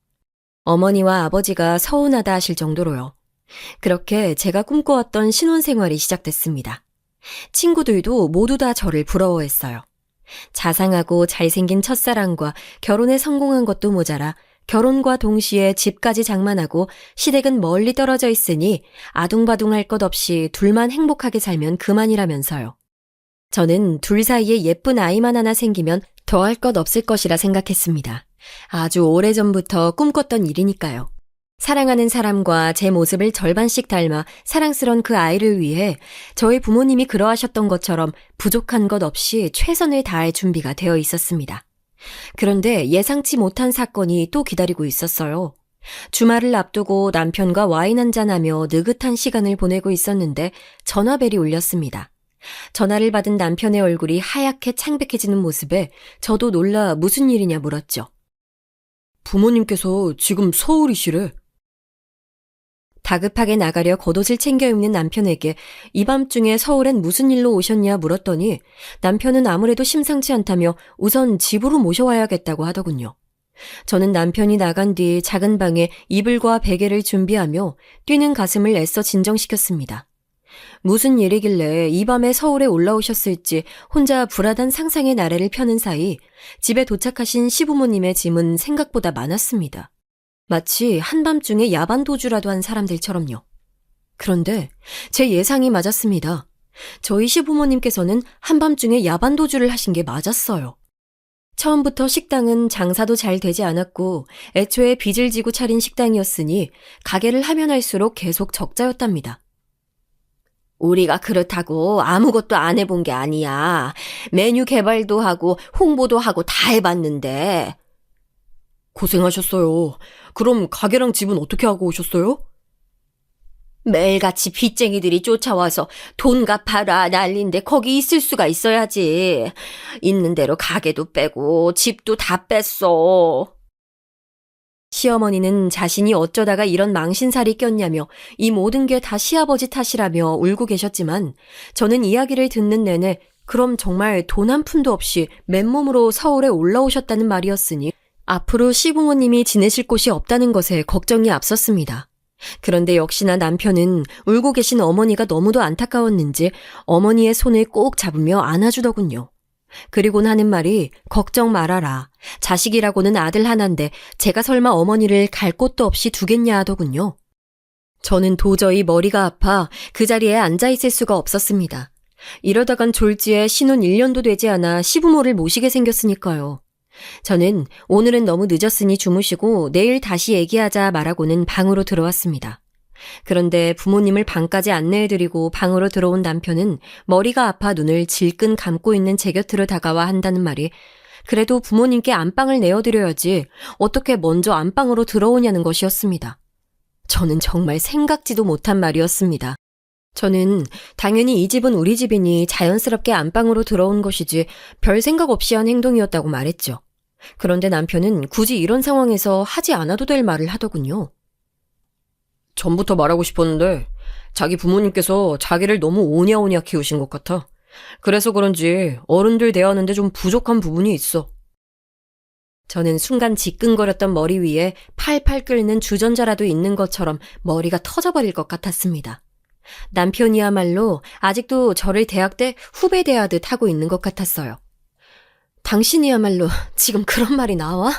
어머니와 아버지가 서운하다 하실 정도로요. 그렇게 제가 꿈꿔왔던 신혼생활이 시작됐습니다. 친구들도 모두 다 저를 부러워했어요. 자상하고 잘생긴 첫사랑과 결혼에 성공한 것도 모자라 결혼과 동시에 집까지 장만하고 시댁은 멀리 떨어져 있으니 아둥바둥할 것 없이 둘만 행복하게 살면 그만이라면서요. 저는 둘 사이에 예쁜 아이만 하나 생기면 더할 것 없을 것이라 생각했습니다. 아주 오래전부터 꿈꿨던 일이니까요. 사랑하는 사람과 제 모습을 절반씩 닮아 사랑스런 그 아이를 위해 저희 부모님이 그러하셨던 것처럼 부족한 것 없이 최선을 다할 준비가 되어 있었습니다. 그런데 예상치 못한 사건이 또 기다리고 있었어요. 주말을 앞두고 남편과 와인 한잔하며 느긋한 시간을 보내고 있었는데 전화벨이 울렸습니다. 전화를 받은 남편의 얼굴이 하얗게 창백해지는 모습에 저도 놀라 무슨 일이냐 물었죠. 부모님께서 지금 서울이시래. 다급하게 나가려 겉옷을 챙겨 입는 남편에게 이 밤중에 서울엔 무슨 일로 오셨냐 물었더니 남편은 아무래도 심상치 않다며 우선 집으로 모셔와야겠다고 하더군요. 저는 남편이 나간 뒤 작은 방에 이불과 베개를 준비하며 뛰는 가슴을 애써 진정시켰습니다. 무슨 일이길래 이 밤에 서울에 올라오셨을지 혼자 불안한 상상의 나래를 펴는 사이 집에 도착하신 시부모님의 짐은 생각보다 많았습니다. 마치 한밤중에 야반도주라도 한 사람들처럼요. 그런데 제 예상이 맞았습니다. 저희 시부모님께서는 한밤중에 야반도주를 하신 게 맞았어요. 처음부터 식당은 장사도 잘 되지 않았고 애초에 빚을 지고 차린 식당이었으니 가게를 하면 할수록 계속 적자였답니다. 우리가 그렇다고 아무것도 안 해본 게 아니야. 메뉴 개발도 하고 홍보도 하고 다 해봤는데. 고생하셨어요. 그럼 가게랑 집은 어떻게 하고 오셨어요? 매일같이 빚쟁이들이 쫓아와서 돈 갚아라 난린데 거기 있을 수가 있어야지. 있는 대로 가게도 빼고 집도 다 뺐어. 시어머니는 자신이 어쩌다가 이런 망신살이 꼈냐며 이 모든 게 다 시아버지 탓이라며 울고 계셨지만 저는 이야기를 듣는 내내 그럼 정말 돈 한 푼도 없이 맨몸으로 서울에 올라오셨다는 말이었으니 앞으로 시부모님이 지내실 곳이 없다는 것에 걱정이 앞섰습니다. 그런데 역시나 남편은 울고 계신 어머니가 너무도 안타까웠는지 어머니의 손을 꼭 잡으며 안아주더군요. 그리고는 하는 말이 걱정 말아라. 자식이라고는 아들 하나인데 제가 설마 어머니를 갈 곳도 없이 두겠냐 하더군요. 저는 도저히 머리가 아파 그 자리에 앉아있을 수가 없었습니다. 이러다간 졸지에 신혼 1년도 되지 않아 시부모를 모시게 생겼으니까요. 저는 오늘은 너무 늦었으니 주무시고 내일 다시 얘기하자 말하고는 방으로 들어왔습니다. 그런데 부모님을 방까지 안내해드리고 방으로 들어온 남편은 머리가 아파 눈을 질끈 감고 있는 제 곁으로 다가와 한다는 말이 그래도 부모님께 안방을 내어드려야지 어떻게 먼저 안방으로 들어오냐는 것이었습니다. 저는 정말 생각지도 못한 말이었습니다. 저는 당연히 이 집은 우리 집이니 자연스럽게 안방으로 들어온 것이지 별 생각 없이 한 행동이었다고 말했죠. 그런데 남편은 굳이 이런 상황에서 하지 않아도 될 말을 하더군요. 전부터 말하고 싶었는데 자기 부모님께서 자기를 너무 오냐오냐 키우신 것 같아. 그래서 그런지 어른들 대하는데 좀 부족한 부분이 있어. 저는 순간 지끈거렸던 머리 위에 팔팔 끓는 주전자라도 있는 것처럼 머리가 터져버릴 것 같았습니다. 남편이야말로 아직도 저를 대학 때 후배 대하듯 하고 있는 것 같았어요. 당신이야말로 지금 그런 말이 나와?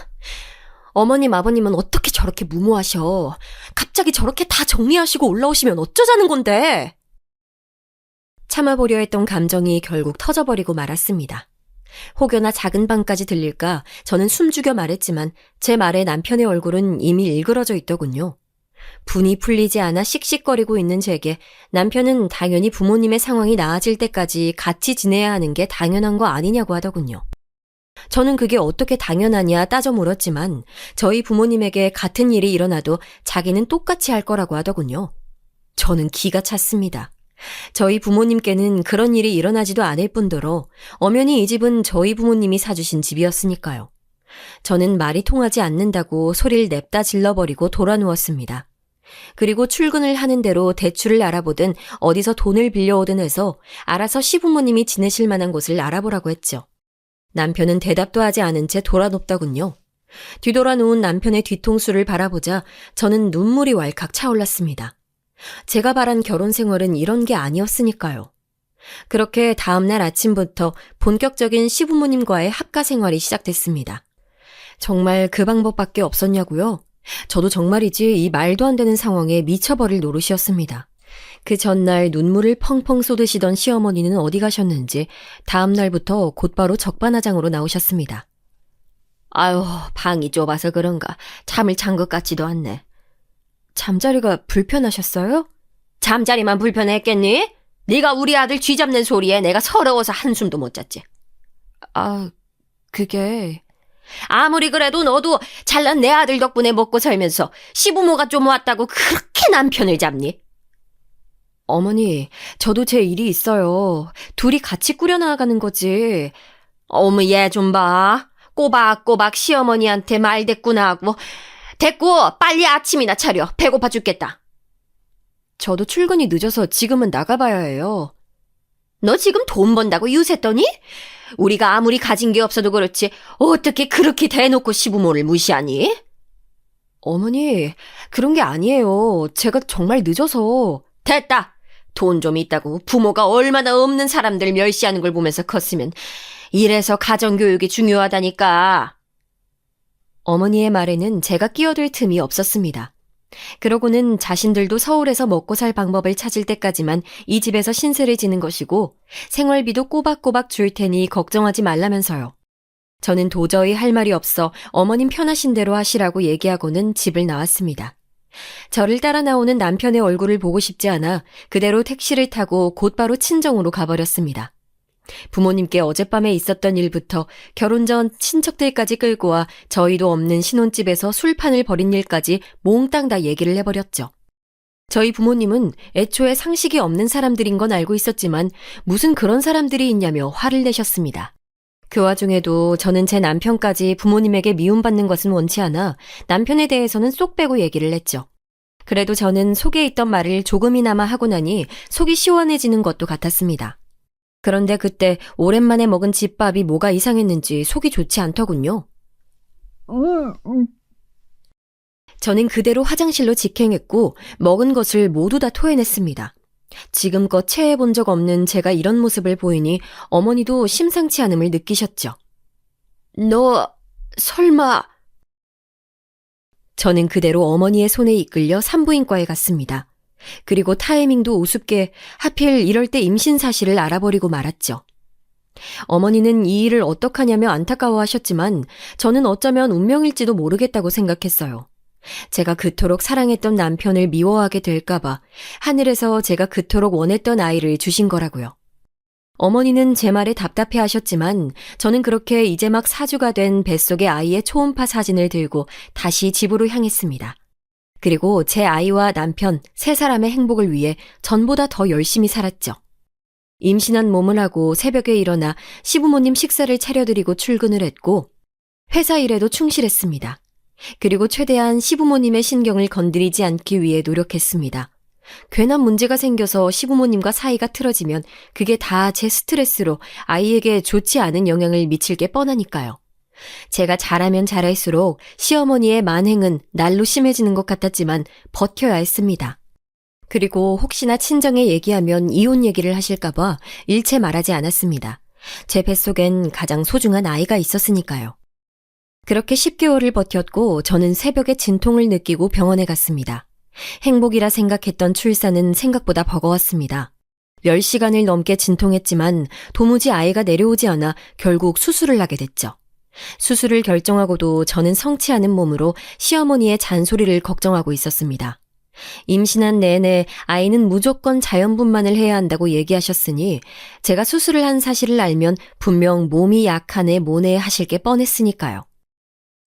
어머님, 아버님은 어떻게 저렇게 무모하셔? 갑자기 저렇게 다 정리하시고 올라오시면 어쩌자는 건데? 참아보려 했던 감정이 결국 터져버리고 말았습니다. 혹여나 작은 방까지 들릴까 저는 숨죽여 말했지만 제 말에 남편의 얼굴은 이미 일그러져 있더군요. 분이 풀리지 않아 씩씩거리고 있는 제게 남편은 당연히 부모님의 상황이 나아질 때까지 같이 지내야 하는 게 당연한 거 아니냐고 하더군요. 저는 그게 어떻게 당연하냐 따져 물었지만 저희 부모님에게 같은 일이 일어나도 자기는 똑같이 할 거라고 하더군요. 저는 기가 찼습니다. 저희 부모님께는 그런 일이 일어나지도 않을 뿐더러 엄연히 이 집은 저희 부모님이 사주신 집이었으니까요. 저는 말이 통하지 않는다고 소리를 냅다 질러버리고 돌아 누웠습니다. 그리고 출근을 하는 대로 대출을 알아보든 어디서 돈을 빌려오든 해서 알아서 시부모님이 지내실 만한 곳을 알아보라고 했죠. 남편은 대답도 하지 않은 채 돌아 눕더군요. 뒤돌아 누운 남편의 뒤통수를 바라보자 저는 눈물이 왈칵 차올랐습니다. 제가 바란 결혼 생활은 이런 게 아니었으니까요. 그렇게 다음날 아침부터 본격적인 시부모님과의 합가 생활이 시작됐습니다. 정말 그 방법밖에 없었냐고요? 저도 정말이지 이 말도 안 되는 상황에 미쳐버릴 노릇이었습니다. 그 전날 눈물을 펑펑 쏟으시던 시어머니는 어디 가셨는지 다음 날부터 곧바로 적반하장으로 나오셨습니다. 아유, 방이 좁아서 그런가 잠을 잔 것 같지도 않네. 잠자리가 불편하셨어요? 잠자리만 불편했겠니? 네가 우리 아들 쥐잡는 소리에 내가 서러워서 한숨도 못 잤지. 아, 그게... 아무리 그래도 너도 잘난 내 아들 덕분에 먹고 살면서 시부모가 좀 왔다고 그렇게 남편을 잡니? 어머니, 저도 제 일이 있어요. 둘이 같이 꾸려나가는 거지. 어머, 얘 좀 봐. 꼬박꼬박 시어머니한테 말대꾸나 하고. 됐고, 빨리 아침이나 차려. 배고파 죽겠다. 저도 출근이 늦어서 지금은 나가봐야 해요. 너 지금 돈 번다고 유세떠니? 우리가 아무리 가진 게 없어도 그렇지 어떻게 그렇게 대놓고 시부모를 무시하니? 어머니, 그런 게 아니에요. 제가 정말 늦어서. 됐다. 돈 좀 있다고 부모가 얼마나 없는 사람들 멸시하는 걸 보면서 컸으면 이래서 가정교육이 중요하다니까. 어머니의 말에는 제가 끼어들 틈이 없었습니다. 그러고는 자신들도 서울에서 먹고 살 방법을 찾을 때까지만 이 집에서 신세를 지는 것이고 생활비도 꼬박꼬박 줄 테니 걱정하지 말라면서요. 저는 도저히 할 말이 없어 어머님 편하신 대로 하시라고 얘기하고는 집을 나왔습니다. 저를 따라 나오는 남편의 얼굴을 보고 싶지 않아 그대로 택시를 타고 곧바로 친정으로 가버렸습니다. 부모님께 어젯밤에 있었던 일부터 결혼 전 친척들까지 끌고 와 저희도 없는 신혼집에서 술판을 벌인 일까지 몽땅 다 얘기를 해버렸죠. 저희 부모님은 애초에 상식이 없는 사람들인 건 알고 있었지만 무슨 그런 사람들이 있냐며 화를 내셨습니다. 그 와중에도 저는 제 남편까지 부모님에게 미움받는 것은 원치 않아 남편에 대해서는 쏙 빼고 얘기를 했죠. 그래도 저는 속에 있던 말을 조금이나마 하고 나니 속이 시원해지는 것도 같았습니다. 그런데 그때 오랜만에 먹은 집밥이 뭐가 이상했는지 속이 좋지 않더군요. 저는 그대로 화장실로 직행했고 먹은 것을 모두 다 토해냈습니다. 지금껏 체해본 적 없는 제가 이런 모습을 보이니 어머니도 심상치 않음을 느끼셨죠. 너 설마... 저는 그대로 어머니의 손에 이끌려 산부인과에 갔습니다. 그리고 타이밍도 우습게 하필 이럴 때 임신 사실을 알아버리고 말았죠. 어머니는 이 일을 어떡하냐며 안타까워하셨지만 저는 어쩌면 운명일지도 모르겠다고 생각했어요. 제가 그토록 사랑했던 남편을 미워하게 될까봐 하늘에서 제가 그토록 원했던 아이를 주신 거라고요. 어머니는 제 말에 답답해 하셨지만 저는 그렇게 이제 막 사주가 된 뱃속의 아이의 초음파 사진을 들고 다시 집으로 향했습니다. 그리고 제 아이와 남편, 세 사람의 행복을 위해 전보다 더 열심히 살았죠. 임신한 몸을 하고 새벽에 일어나 시부모님 식사를 차려드리고 출근을 했고 회사 일에도 충실했습니다. 그리고 최대한 시부모님의 신경을 건드리지 않기 위해 노력했습니다. 괜한 문제가 생겨서 시부모님과 사이가 틀어지면 그게 다 제 스트레스로 아이에게 좋지 않은 영향을 미칠 게 뻔하니까요. 제가 잘하면 잘할수록 시어머니의 만행은 날로 심해지는 것 같았지만 버텨야 했습니다. 그리고 혹시나 친정에 얘기하면 이혼 얘기를 하실까봐 일체 말하지 않았습니다. 제 뱃속엔 가장 소중한 아이가 있었으니까요. 그렇게 10개월을 버텼고 저는 새벽에 진통을 느끼고 병원에 갔습니다. 행복이라 생각했던 출산은 생각보다 버거웠습니다. 10시간을 넘게 진통했지만 도무지 아이가 내려오지 않아 결국 수술을 하게 됐죠. 수술을 결정하고도 저는 성치 않은 몸으로 시어머니의 잔소리를 걱정하고 있었습니다. 임신한 내내 아이는 무조건 자연분만을 해야 한다고 얘기하셨으니 제가 수술을 한 사실을 알면 분명 몸이 약하네 뭐네 하실 게 뻔했으니까요.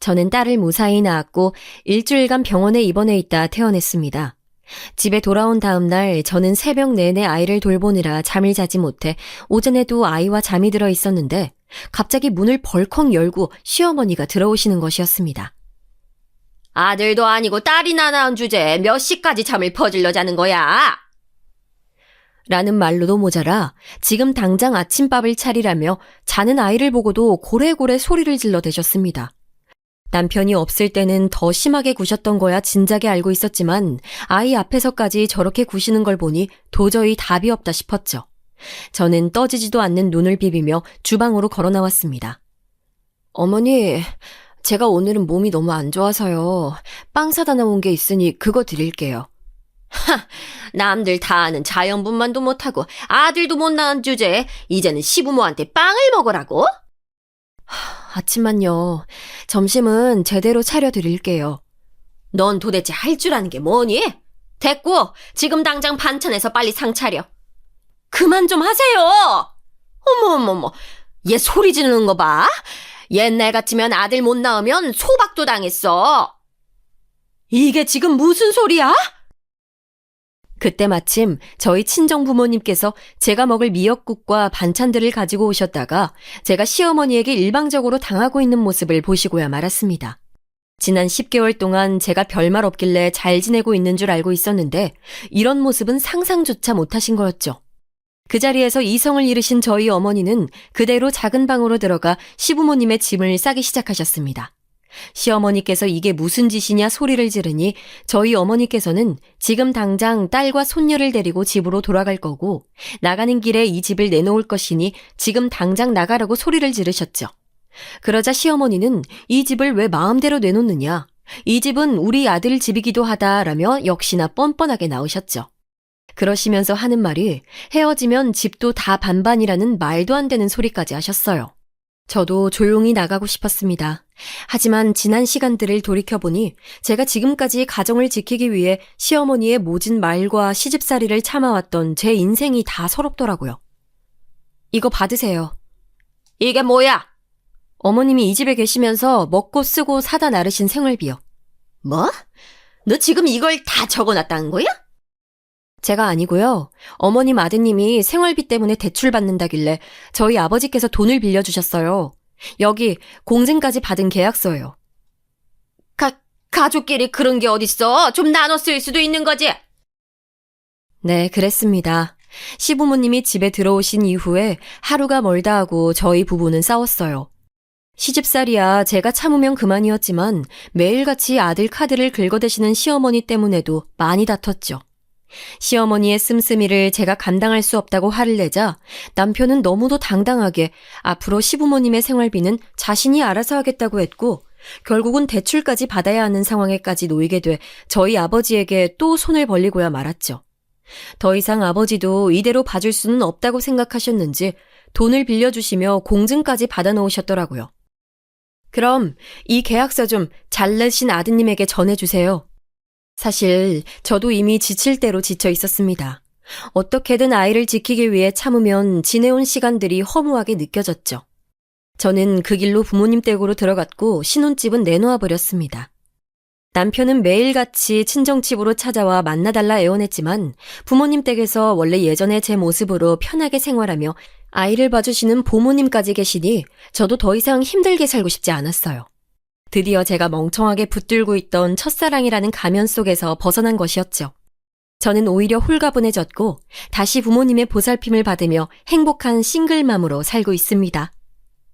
저는 딸을 무사히 낳았고 일주일간 병원에 입원해 있다 퇴원했습니다. 집에 돌아온 다음 날 저는 새벽 내내 아이를 돌보느라 잠을 자지 못해 오전에도 아이와 잠이 들어 있었는데 갑자기 문을 벌컥 열고 시어머니가 들어오시는 것이었습니다. 아들도 아니고 딸이나 낳은 주제에 몇 시까지 잠을 퍼질러 자는 거야? 라는 말로도 모자라 지금 당장 아침밥을 차리라며 자는 아이를 보고도 고래고래 소리를 질러 대셨습니다. 남편이 없을 때는 더 심하게 구셨던 거야 진작에 알고 있었지만 아이 앞에서까지 저렇게 구시는 걸 보니 도저히 답이 없다 싶었죠. 저는 떠지지도 않는 눈을 비비며 주방으로 걸어 나왔습니다. 어머니, 제가 오늘은 몸이 너무 안 좋아서요. 빵 사다 놓은 게 있으니 그거 드릴게요. 남들 다 아는 자연분만도 못하고 아들도 못 낳은 주제에 이제는 시부모한테 빵을 먹으라고? 아침만요. 점심은 제대로 차려드릴게요. 넌 도대체 할 줄 아는 게 뭐니? 됐고, 지금 당장 반찬에서 빨리 상 차려. 그만 좀 하세요! 어머머머, 얘 소리 지르는 거 봐? 옛날 같으면 아들 못 낳으면 소박도 당했어. 이게 지금 무슨 소리야? 그때 마침 저희 친정 부모님께서 제가 먹을 미역국과 반찬들을 가지고 오셨다가 제가 시어머니에게 일방적으로 당하고 있는 모습을 보시고야 말았습니다. 지난 10개월 동안 제가 별말 없길래 잘 지내고 있는 줄 알고 있었는데 이런 모습은 상상조차 못하신 거였죠. 그 자리에서 이성을 잃으신 저희 어머니는 그대로 작은 방으로 들어가 시부모님의 짐을 싸기 시작하셨습니다. 시어머니께서 이게 무슨 짓이냐 소리를 지르니 저희 어머니께서는 지금 당장 딸과 손녀를 데리고 집으로 돌아갈 거고 나가는 길에 이 집을 내놓을 것이니 지금 당장 나가라고 소리를 지르셨죠. 그러자 시어머니는 이 집을 왜 마음대로 내놓느냐, 이 집은 우리 아들 집이기도 하다라며 역시나 뻔뻔하게 나오셨죠. 그러시면서 하는 말이 헤어지면 집도 다 반반이라는 말도 안 되는 소리까지 하셨어요. 저도 조용히 나가고 싶었습니다. 하지만 지난 시간들을 돌이켜보니 제가 지금까지 가정을 지키기 위해 시어머니의 모진 말과 시집살이를 참아왔던 제 인생이 다 서럽더라고요. 이거 받으세요. 이게 뭐야? 어머님이 이 집에 계시면서 먹고 쓰고 사다 나르신 생활비요. 뭐? 너 지금 이걸 다 적어놨다는 거야? 제가 아니고요. 어머님 아드님이 생활비 때문에 대출받는다길래 저희 아버지께서 돈을 빌려주셨어요. 여기 공증까지 받은 계약서예요. 가족끼리 그런 게 어딨어? 좀 나눠 쓸 수도 있는 거지? 네, 그랬습니다. 시부모님이 집에 들어오신 이후에 하루가 멀다 하고 저희 부부는 싸웠어요. 시집살이야 제가 참으면 그만이었지만 매일같이 아들 카드를 긁어대시는 시어머니 때문에도 많이 다퉜죠. 시어머니의 씀씀이를 제가 감당할 수 없다고 화를 내자 남편은 너무도 당당하게 앞으로 시부모님의 생활비는 자신이 알아서 하겠다고 했고 결국은 대출까지 받아야 하는 상황에까지 놓이게 돼 저희 아버지에게 또 손을 벌리고야 말았죠. 더 이상 아버지도 이대로 봐줄 수는 없다고 생각하셨는지 돈을 빌려주시며 공증까지 받아놓으셨더라고요. 그럼 이 계약서 좀 잘내신 아드님에게 전해주세요. 사실 저도 이미 지칠 대로 지쳐 있었습니다. 어떻게든 아이를 지키기 위해 참으면 지내온 시간들이 허무하게 느껴졌죠. 저는 그 길로 부모님 댁으로 들어갔고 신혼집은 내놓아 버렸습니다. 남편은 매일같이 친정집으로 찾아와 만나달라 애원했지만 부모님 댁에서 원래 예전의 제 모습으로 편하게 생활하며 아이를 봐주시는 부모님까지 계시니 저도 더 이상 힘들게 살고 싶지 않았어요. 드디어 제가 멍청하게 붙들고 있던 첫사랑이라는 가면 속에서 벗어난 것이었죠. 저는 오히려 홀가분해졌고 다시 부모님의 보살핌을 받으며 행복한 싱글맘으로 살고 있습니다.